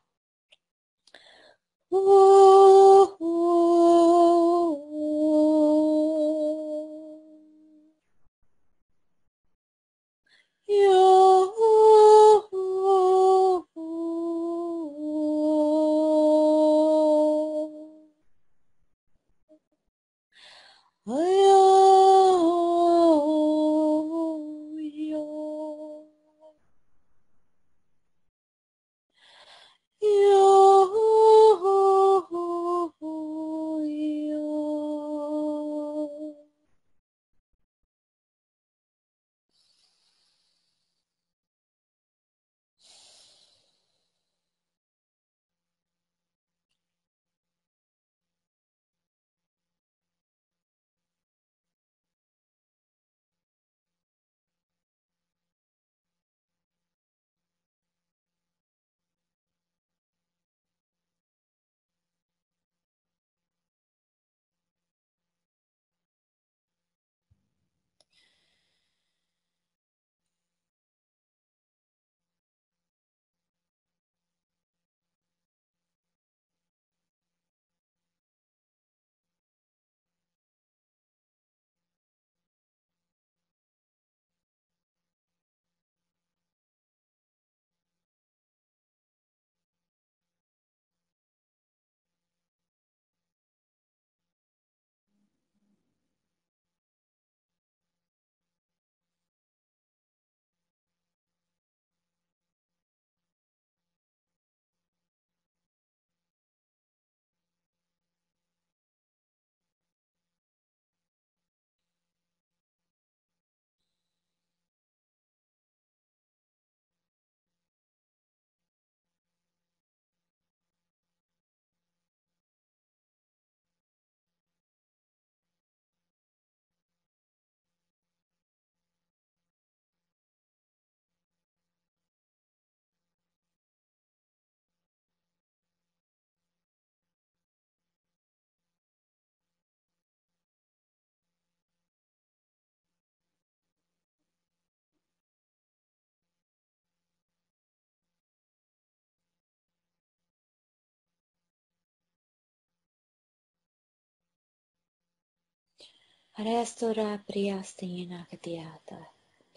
Arestora priastina katiata.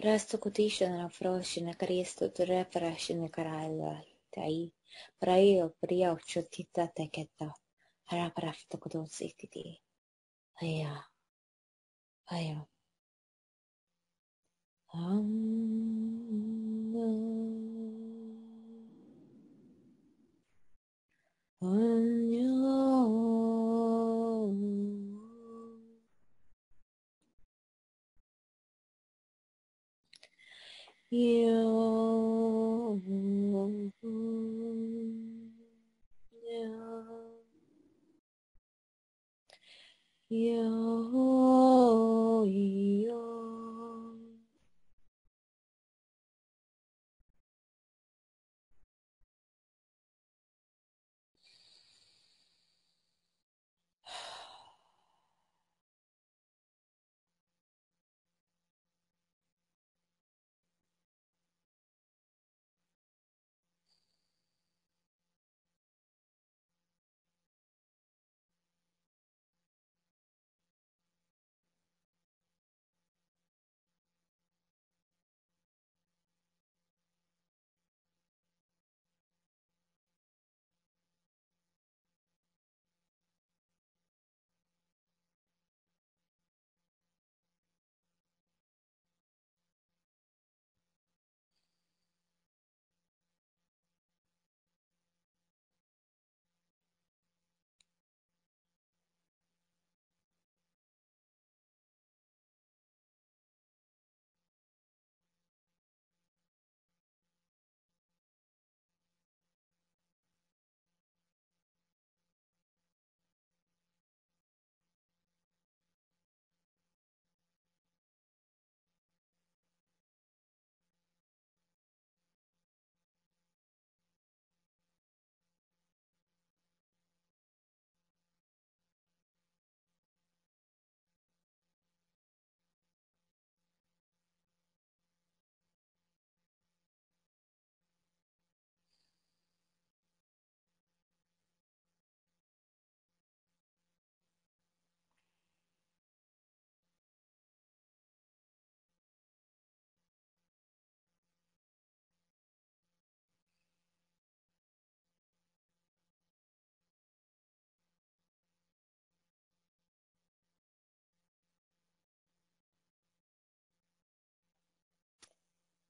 Presto kutishana froshina karisto to referashina karala tai. Praio prio chotita teketa. Haraprafta kodosititi. Aya. Aya.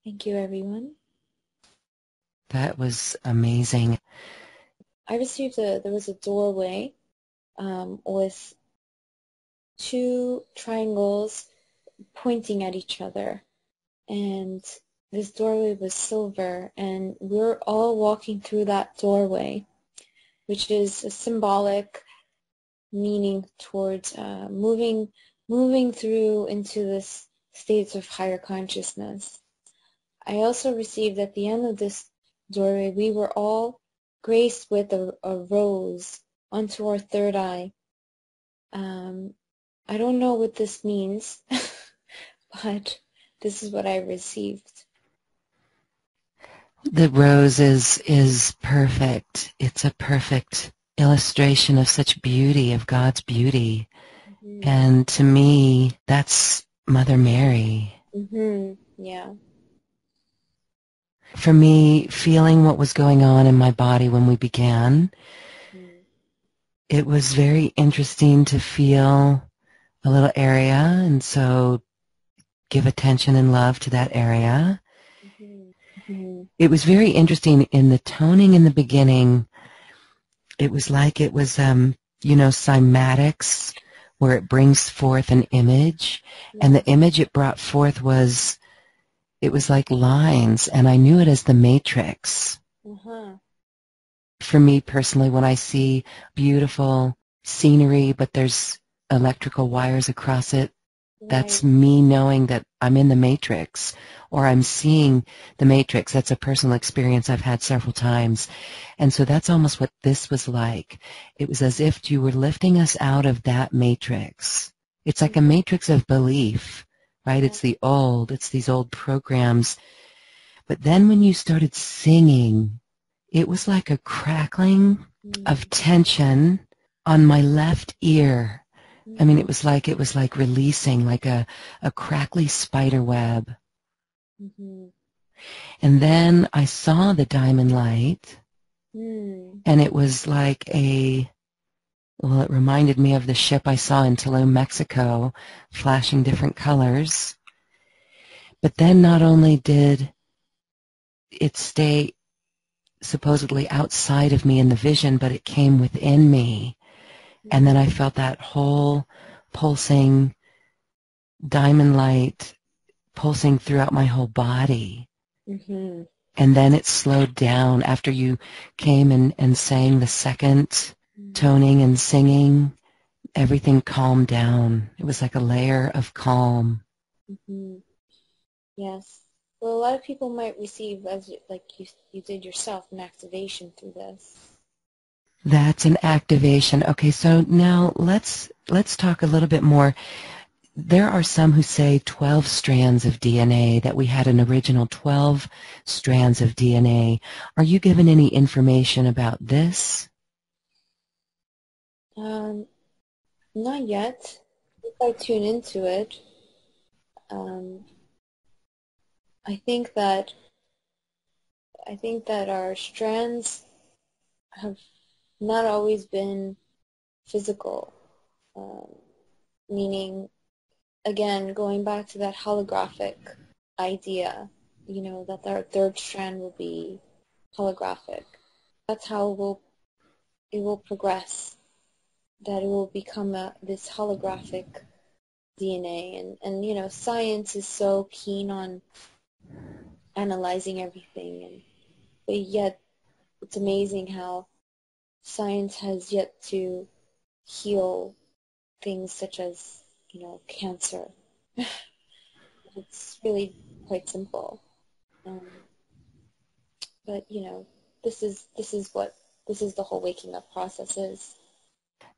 Thank you, everyone. That was amazing. I received there was a doorway with two triangles pointing at each other. And this doorway was silver, and we're all walking through that doorway, which is a symbolic meaning towards moving through into this states of higher consciousness. I also received at the end of this doorway, we were all graced with a rose onto our third eye. I don't know what this means, but this is what I received. The rose is perfect. It's a perfect illustration of such beauty, of God's beauty. Mm-hmm. And to me, that's Mother Mary. Mm-hmm. Yeah. For me, feeling what was going on in my body when we began, it was very interesting to feel a little area, and so give attention and love to that area. Mm-hmm. It was very interesting in the toning in the beginning. It was like it was, cymatics, where it brings forth an image, and the image it brought forth was, it was like lines, and I knew it as the matrix. Uh-huh. For me personally, when I see beautiful scenery, but there's electrical wires across it, that's me knowing that I'm in the matrix, or I'm seeing the matrix. That's a personal experience I've had several times. And so that's almost what this was like. It was as if you were lifting us out of that matrix. It's like a matrix of belief, right? It's the old, it's these old programs. But then when you started singing, it was like a crackling of tension on my left ear. I mean, it was like releasing, like a crackly spider web. Mm-hmm. And then I saw the diamond light, and it was like well, it reminded me of the ship I saw in Tulum, Mexico, flashing different colors. But then not only did it stay supposedly outside of me in the vision, but it came within me. And then I felt that whole pulsing diamond light pulsing throughout my whole body. Mm-hmm. And then it slowed down after you came and sang the second toning and singing. Everything calmed down. It was like a layer of calm. Mm-hmm. Yes. Well, a lot of people might receive, as like you did yourself, an activation through this. That's an activation. Okay, so now let's talk a little bit more. There are some who say 12 strands of DNA, that we had an original 12 strands of DNA. Are you given any information about this? Not yet. If I tune into it, I think that our strands have not always been physical, meaning, again, going back to that holographic idea, that our third strand will be holographic. That's how it will progress, that it will become this holographic DNA. And science is so keen on analyzing everything, but yet it's amazing how science has yet to heal things such as, cancer. It's really quite simple. But this is the whole waking up process is.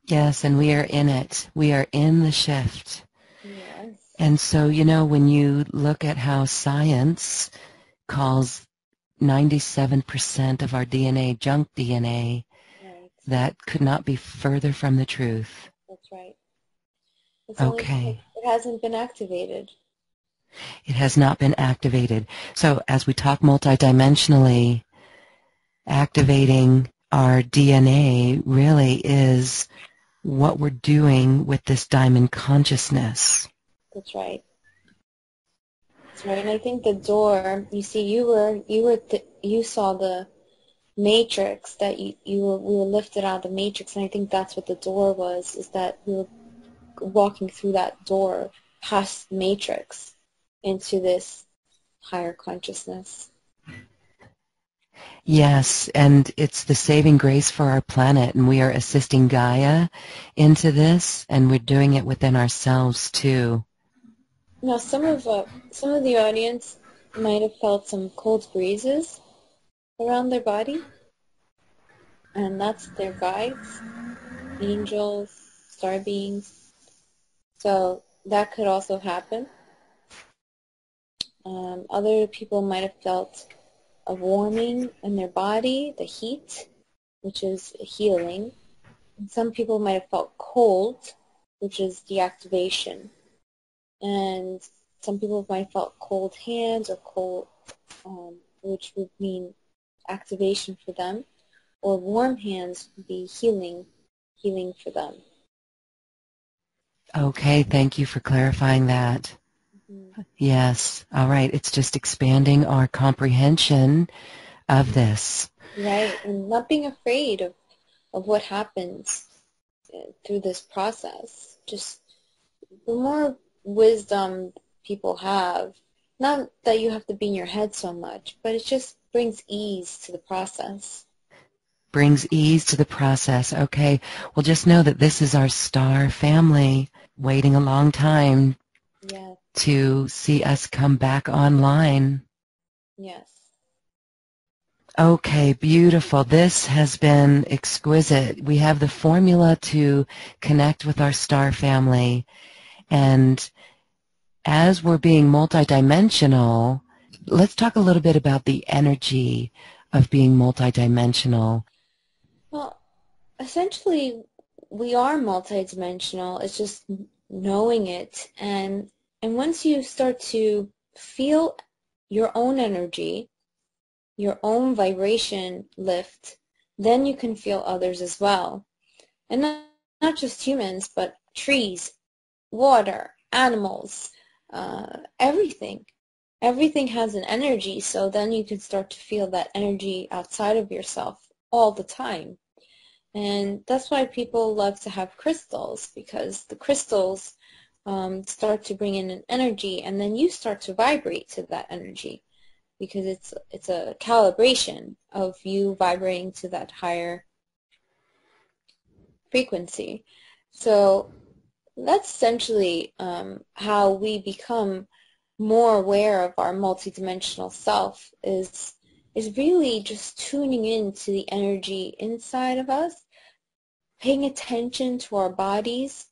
Yes, and we are in it. We are in the shift. Yes. And so, when you look at how science calls 97% of our DNA junk DNA, Right. that could not be further from the truth. That's right. It's Okay. it hasn't been activated. It has not been activated. So as we talk multidimensionally, activating our DNA really is what we're doing with this diamond consciousness. That's right. That's right. And I think the door, you see, you saw the matrix, that we were lifted out of the matrix, and I think that's what the door was, is that we were walking through that door past the matrix into this higher consciousness. Yes, and it's the saving grace for our planet, and we are assisting Gaia into this, and we're doing it within ourselves too. Now, some of the audience might have felt some cold breezes around their body, and that's their guides, angels, star beings. So that could also happen. Other people might have felt a warming in their body, the heat, which is healing. And some people might have felt cold, which is deactivation. And some people might have felt cold hands or cold, which would mean activation for them. Or warm hands would be healing for them. Okay, thank you for clarifying that. Mm-hmm. Yes, all right, it's just expanding our comprehension of this. Right, and not being afraid of what happens through this process. Just the more wisdom people have, not that you have to be in your head so much, but it just brings ease to the process. Brings ease to the process. Okay, well, just know that this is our star family waiting a long time to see us come back online. Yes. Okay, beautiful. This has been exquisite. We have the formula to connect with our star family. And as we're being multidimensional, let's talk a little bit about the energy of being multidimensional. Well, essentially, we are multidimensional. It's just knowing it. And once you start to feel your own energy, your own vibration lift, then you can feel others as well. And not just humans, but trees, water, animals, everything. Everything has an energy, so then you can start to feel that energy outside of yourself all the time. And that's why people love to have crystals, because the crystals start to bring in an energy, and then you start to vibrate to that energy, because it's a calibration of you vibrating to that higher frequency. So that's essentially how we become more aware of our multidimensional self, is really just tuning in to the energy inside of us, paying attention to our bodies,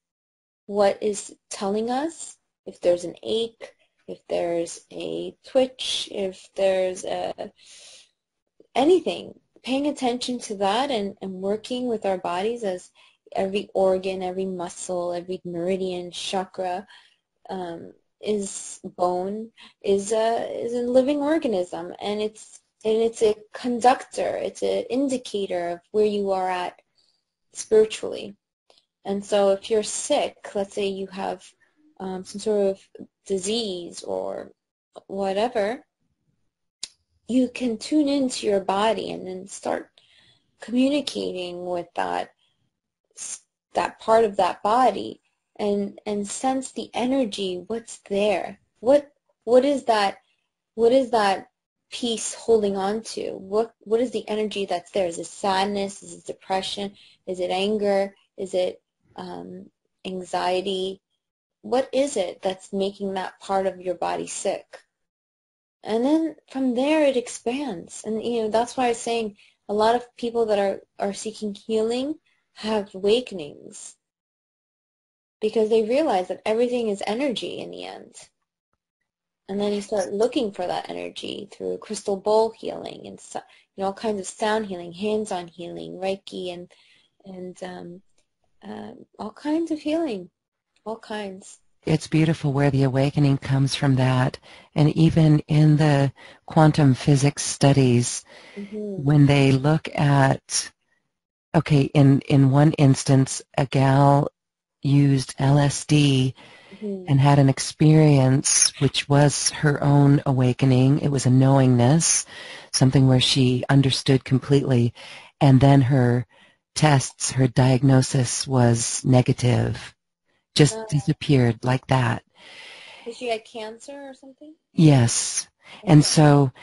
what is telling us, if there's an ache, if there's a twitch, if there's anything, paying attention to that and working with our bodies, as every organ, every muscle, every meridian, chakra, is bone, is a living organism, and it's a conductor, it's an indicator of where you are at spiritually. And so if you're sick, let's say you have some sort of disease or whatever, you can tune into your body and then start communicating with that part of that body, and sense the energy, what's there, what is that piece holding on to, what is the energy that's there? Is it sadness? Is it depression? Is it anger? Is it anxiety? What is it that's making that part of your body sick? And then from there it expands. And that's why I'm saying a lot of people that are seeking healing have awakenings, because they realize that everything is energy in the end. And then you start looking for that energy through crystal bowl healing and all kinds of sound healing, hands-on healing, Reiki, and all kinds of healing, all kinds. It's beautiful where the awakening comes from that. And even in the quantum physics studies, when they look at, okay, in one instance, a gal used LSD and had an experience which was her own awakening. It was a knowingness, something where she understood completely, and then her tests, her diagnosis was negative, just disappeared like that. Did she have cancer or something? Yes. Okay. And so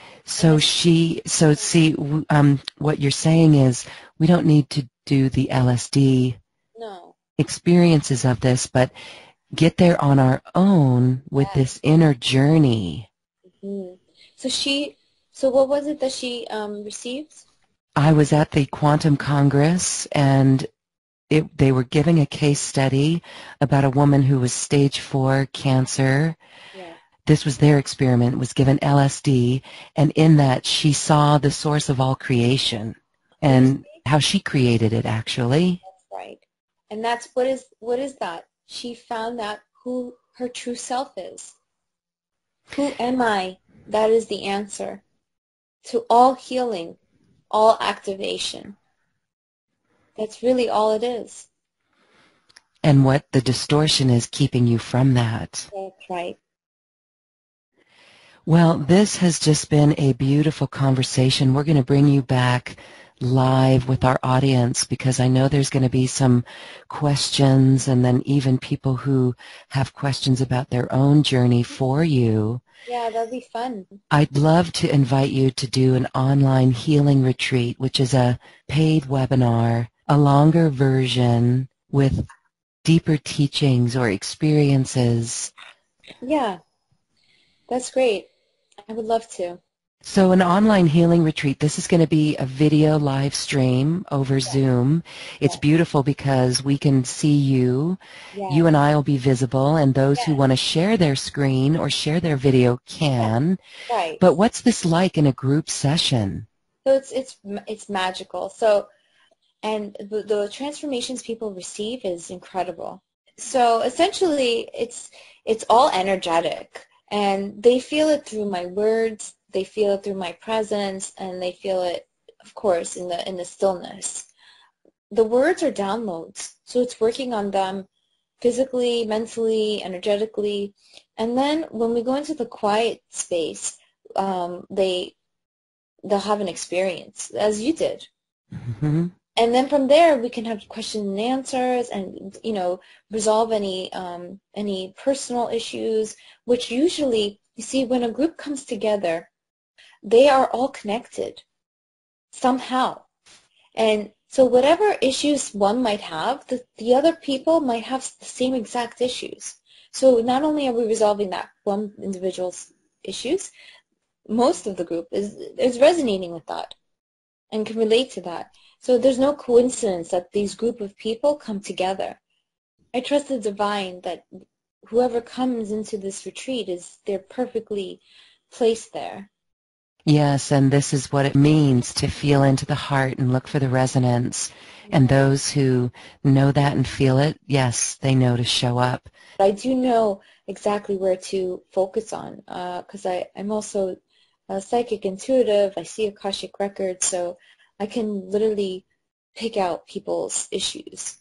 what you're saying is we don't need to do the LSD experiences of this, but get there on our own with this inner journey. So what was it that she received? I was at the Quantum Congress, and they were giving a case study about a woman who was stage 4 cancer. Yeah. This was their experiment, was given LSD, and in that she saw the source of all creation and how she created it, actually. That's right. And that's what is that? She found out who her true self is. Who am I? That is the answer to all healing, all activation. That's really all it is. And what the distortion is keeping you from that. That's right. Well, this has just been a beautiful conversation. We're going to bring you back live with our audience, because I know there's going to be some questions, and then even people who have questions about their own journey for you. Yeah, that'd be fun. I'd love to invite you to do an online healing retreat, which is a paid webinar, a longer version with deeper teachings or experiences. Yeah, that's great. I would love to. So an online healing retreat, this is going to be a video live stream over Zoom. It's beautiful because we can see you. You and I will be visible, and those who want to share their screen or share their video can. Right. But what's this like in a group session? So it's magical. So And the transformations people receive is incredible. So essentially, it's all energetic, and they feel it through my words, they feel it through my presence, and they feel it, of course, in the stillness. The words are downloads, so it's working on them physically, mentally, energetically. And then when we go into the quiet space, they'll have an experience, as you did. Mm-hmm. And then from there, we can have questions and answers, and resolve any personal issues. Which usually, you see, when a group comes together, they are all connected somehow, and so whatever issues one might have, the other people might have the same exact issues. So not only are we resolving that one individual's issues, most of the group is resonating with that and can relate to that. So there's no coincidence that these group of people come together. I trust the divine that whoever comes into this retreat they're perfectly placed there. Yes, and this is what it means to feel into the heart and look for the resonance. And those who know that and feel it, yes, they know to show up. I do know exactly where to focus on because I'm also a psychic intuitive. I see Akashic records, so I can literally pick out people's issues.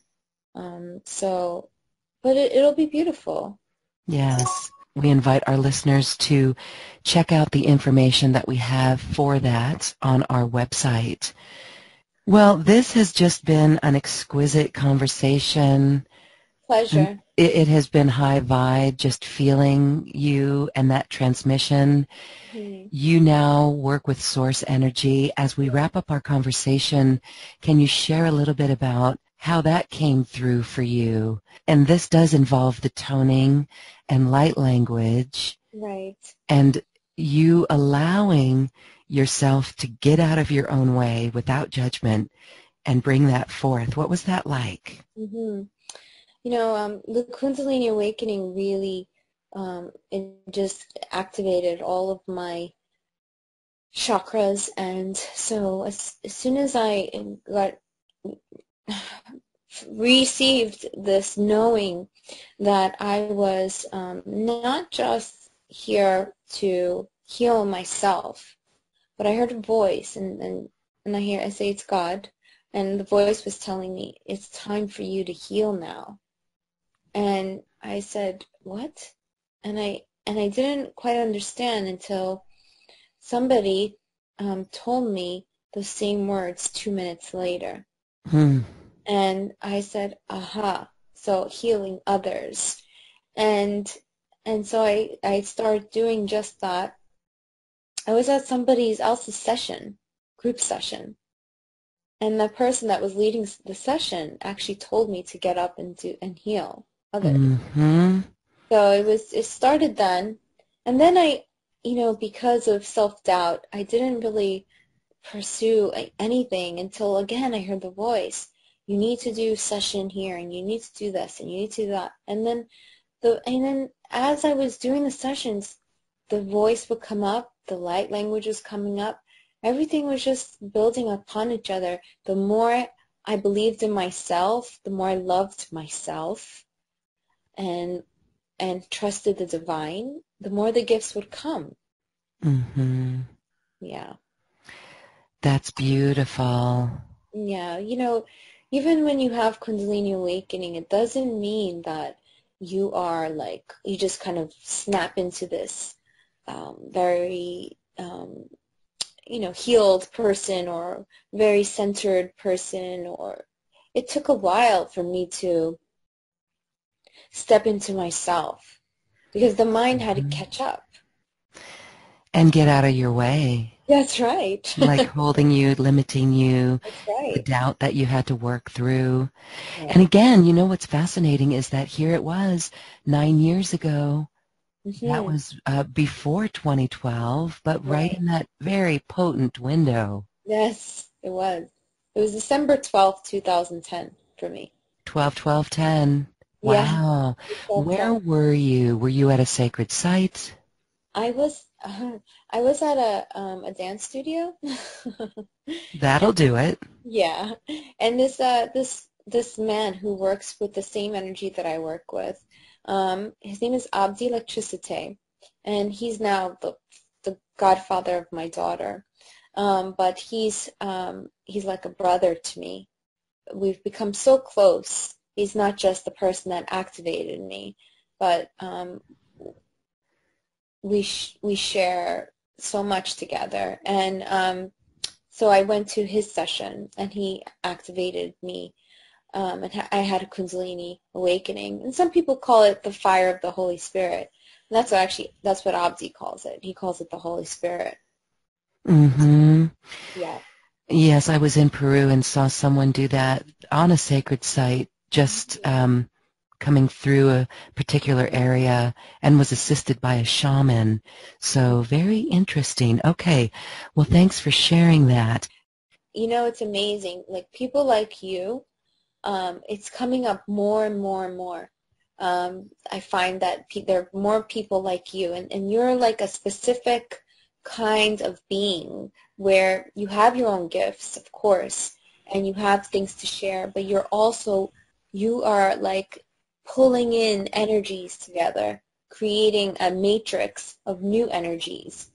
But it'll be beautiful. Yes. We invite our listeners to check out the information that we have for that on our website. Well, this has just been an exquisite conversation. Pleasure. It has been high vibe, just feeling you and that transmission. Mm-hmm. You now work with source energy. As we wrap up our conversation, can you share a little bit about how that came through for you? And this does involve the toning and light language. Right. And you allowing yourself to get out of your own way without judgment and bring that forth. What was that like? Mm-hmm. The Kundalini awakening really it just activated all of my chakras, and so as soon as I received this knowing that I was not just here to heal myself, but I heard a voice, and I say it's God, and the voice was telling me, it's time for you to heal now. And I said, what? And I didn't quite understand until somebody told me the same words 2 minutes later. And I said, aha, so healing others. And so I started doing just that. I was at somebody else's session, group session. And the person that was leading the session actually told me to get up and heal others. Mm-hmm. So it started then. And then because of self-doubt, I didn't really pursue anything until, again, I heard the voice. You need to do session here, and you need to do this, and you need to do that. And then as I was doing the sessions, the voice would come up, the light language was coming up. Everything was just building upon each other. The more I believed in myself, the more I loved myself and trusted the divine, the more the gifts would come. Mm-hmm. Yeah. That's beautiful. Yeah, even when you have Kundalini awakening, it doesn't mean that you are you just kind of snap into this very, healed person or very centered person. Or it took a while for me to step into myself because the mind had to catch up. And get out of your way. That's right. Like holding you, limiting you. That's right. The doubt that you had to work through. Yeah. And again, what's fascinating is that here it was 9 years ago. Mm-hmm. That was before 2012, but right in that very potent window. Yes, it was. It was December 12th, 2010 for me. 12/12/10. Wow. Yeah. Where were you? Were you at a sacred site? I was I was at a dance studio. That'll do it. Yeah, and this man who works with the same energy that I work with, his name is Abdi Electricite, and he's now the godfather of my daughter. But he's like a brother to me. We've become so close. He's not just the person that activated me, but we share so much together. And so I went to his session, and he activated me, and I had a kundalini awakening. And some people call it the fire of the Holy Spirit. And that's what Abdi calls it. He calls it the Holy Spirit. Mm-hmm. Yeah. Yes, I was in Peru and saw someone do that on a sacred site, just coming through a particular area, and was assisted by a shaman. So very interesting. Okay, well, thanks for sharing that. You know, it's amazing. Like, people like you, it's coming up more and more and more. I find that there are more people like you, and you're like a specific kind of being where you have your own gifts, of course, and you have things to share, but you are like pulling in energies together, creating a matrix of new energies.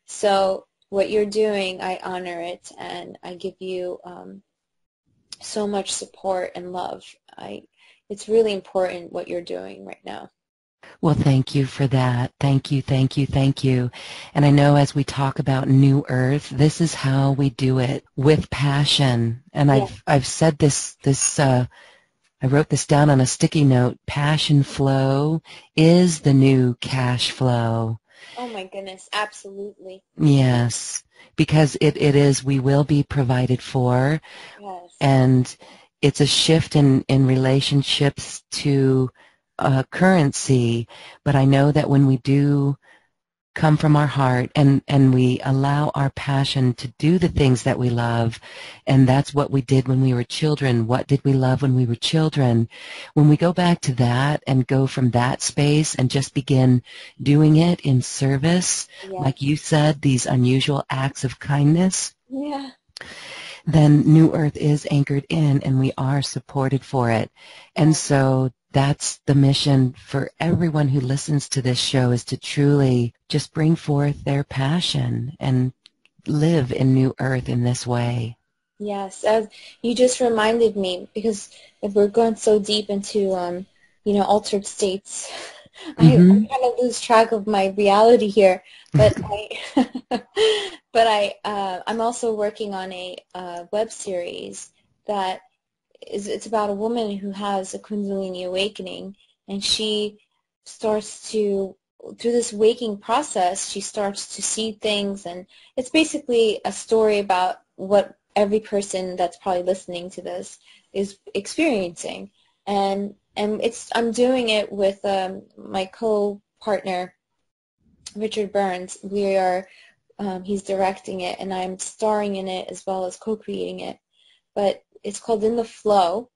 So what you're doing, I honor it, and I give you so much support and love. It's really important what you're doing right now. Well, thank you for that. Thank you, thank you, thank you. And I know as we talk about New Earth, this is how we do it, with passion. And Yeah. I've said this I wrote this down on a sticky note. Passion flow is the new cash flow. Oh my goodness, absolutely. Yes, because it is, we will be provided for. Yes. And it's a shift in relationships to currency, but I know that when we do come from our heart and we allow our passion to do the things that we love, and that's what we did when we were children. What did we love when we were children? When we go back to that and go from that space and just begin doing it in service, like you said, these unusual acts of kindness, then New Earth is anchored in, and we are supported for it. And so that's the mission for everyone who listens to this show, is to truly just bring forth their passion and live in New Earth in this way. Yes, you just reminded me, because if we're going so deep into, altered states, I kind of lose track of my reality here. But I'm also working on a web series that it's about a woman who has a kundalini awakening, and she starts to, through this waking process, she starts to see things, and it's basically a story about what every person that's probably listening to this is experiencing. And I'm doing it with my co-partner, Richard Burns. He's directing it, and I'm starring in it as well as co-creating it. But it's called In the Flow,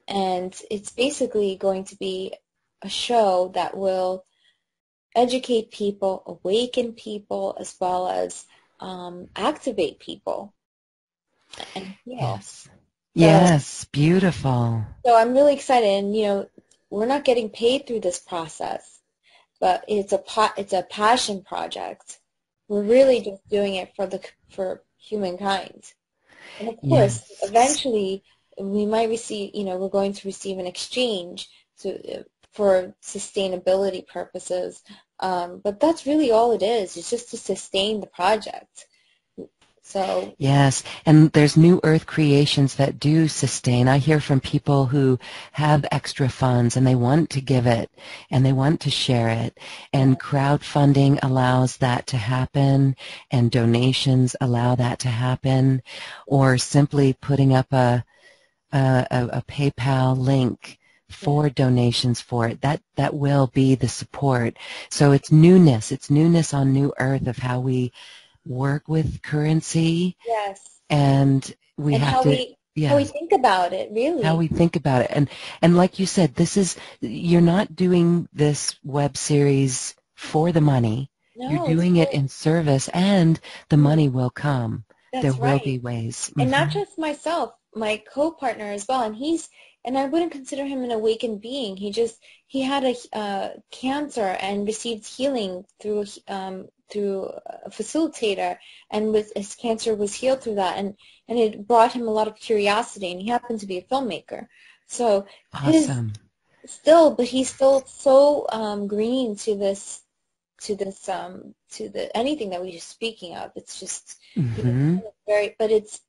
and it's basically going to be a show that will educate people, awaken people, as well as activate people. And Yes, beautiful. So I'm really excited, and we're not getting paid through this process, but it's a passion project. We're really just doing it for humankind. And of course, eventually we might receive, we're going to receive an exchange for sustainability purposes. But that's really all it is. It's just to sustain the project. So yes, and there's New Earth creations that do sustain. I hear from people who have extra funds and they want to give it and they want to share it, and crowdfunding allows that to happen, and donations allow that to happen, or simply putting up a PayPal link for donations for it. That will be the support. So it's newness on New Earth of how we work with currency. And we have how we think about it, really. How we think about it. And like you said, you're not doing this web series for the money. No, You're it's doing it so, in service, and the money will come. There that's will right. be ways. And not just myself, my co-partner as well. And I wouldn't consider him an awakened being. He had a cancer and received healing through a facilitator, and his cancer was healed through that, and it brought him a lot of curiosity. And he happened to be a filmmaker, so Awesome. but he's still so green to the anything that we're just speaking of. It's just Mm-hmm. very, but it's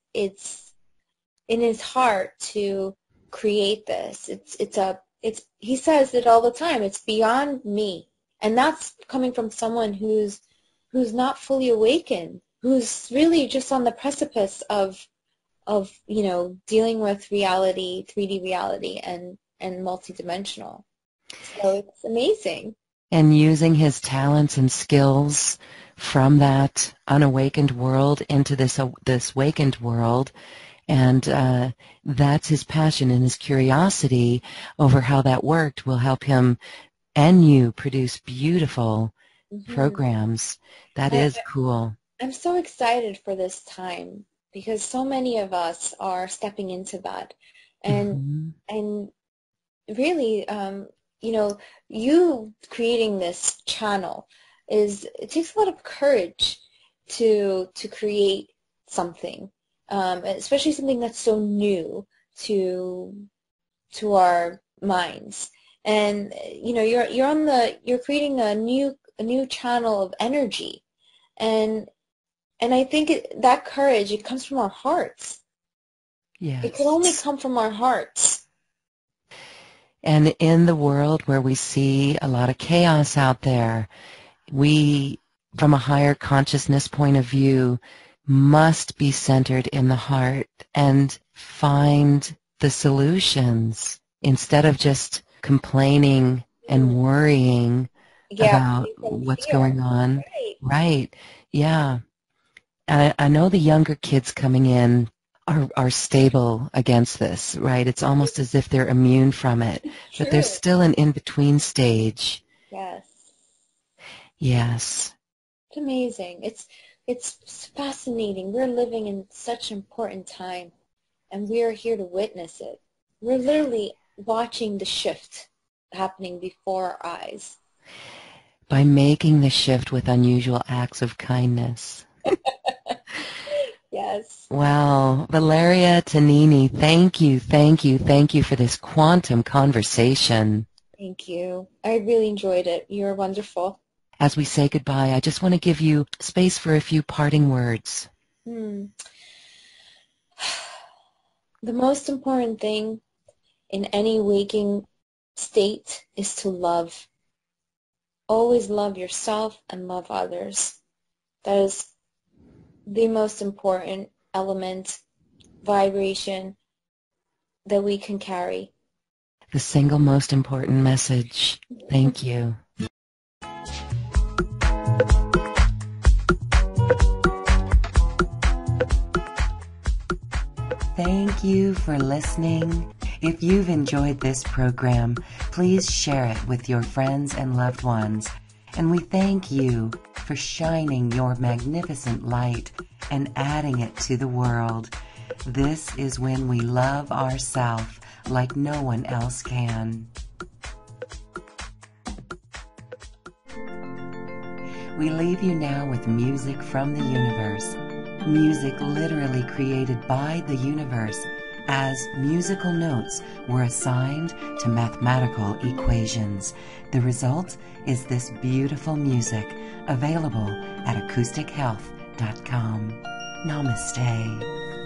in his heart to create this. It's he says it all the time. It's beyond me, and that's coming from someone who's not fully awakened, who's really just on the precipice of dealing with reality, 3D reality, and multidimensional. So it's amazing. And using his talents and skills from that unawakened world into this awakened world. And that's his passion, and his curiosity over how that worked will help him and you produce beautiful programs. That is cool. I'm so excited for this time because so many of us are stepping into that. And really, you creating this channel it takes a lot of courage to create something, especially something that's so new to our minds. And you're creating a new channel of energy, and I think that courage, it comes from our hearts. Yes. It can only come from our hearts. And in the world where we see a lot of chaos out there, we, from a higher consciousness point of view, must be centered in the heart and find the solutions instead of just complaining and worrying about what's going on. Right. Yeah. I know the younger kids coming in are stable against this, right? It's almost as if they're immune from it. But there's still an in-between stage. Yes. Yes. It's amazing. It's fascinating. We're living in such an important time, and we are here to witness it. We're literally watching the shift happening before our eyes. By making the shift with unusual acts of kindness. Yes. Wow. Valeria Tignini, thank you for this quantum conversation. Thank you. I really enjoyed it. You're wonderful. As we say goodbye, I just want to give you space for a few parting words. The most important thing in any waking state is to love. Always love yourself and love others. That is the most important element, vibration that we can carry. The single most important message. Thank you. Thank you for listening. If you've enjoyed this program, please share it with your friends and loved ones. And we thank you for shining your magnificent light and adding it to the world. This is when we love ourselves like no one else can. We leave you now with music from the universe. Music literally created by the universe, as musical notes were assigned to mathematical equations. The result is this beautiful music, available at acoustichealth.com. Namaste.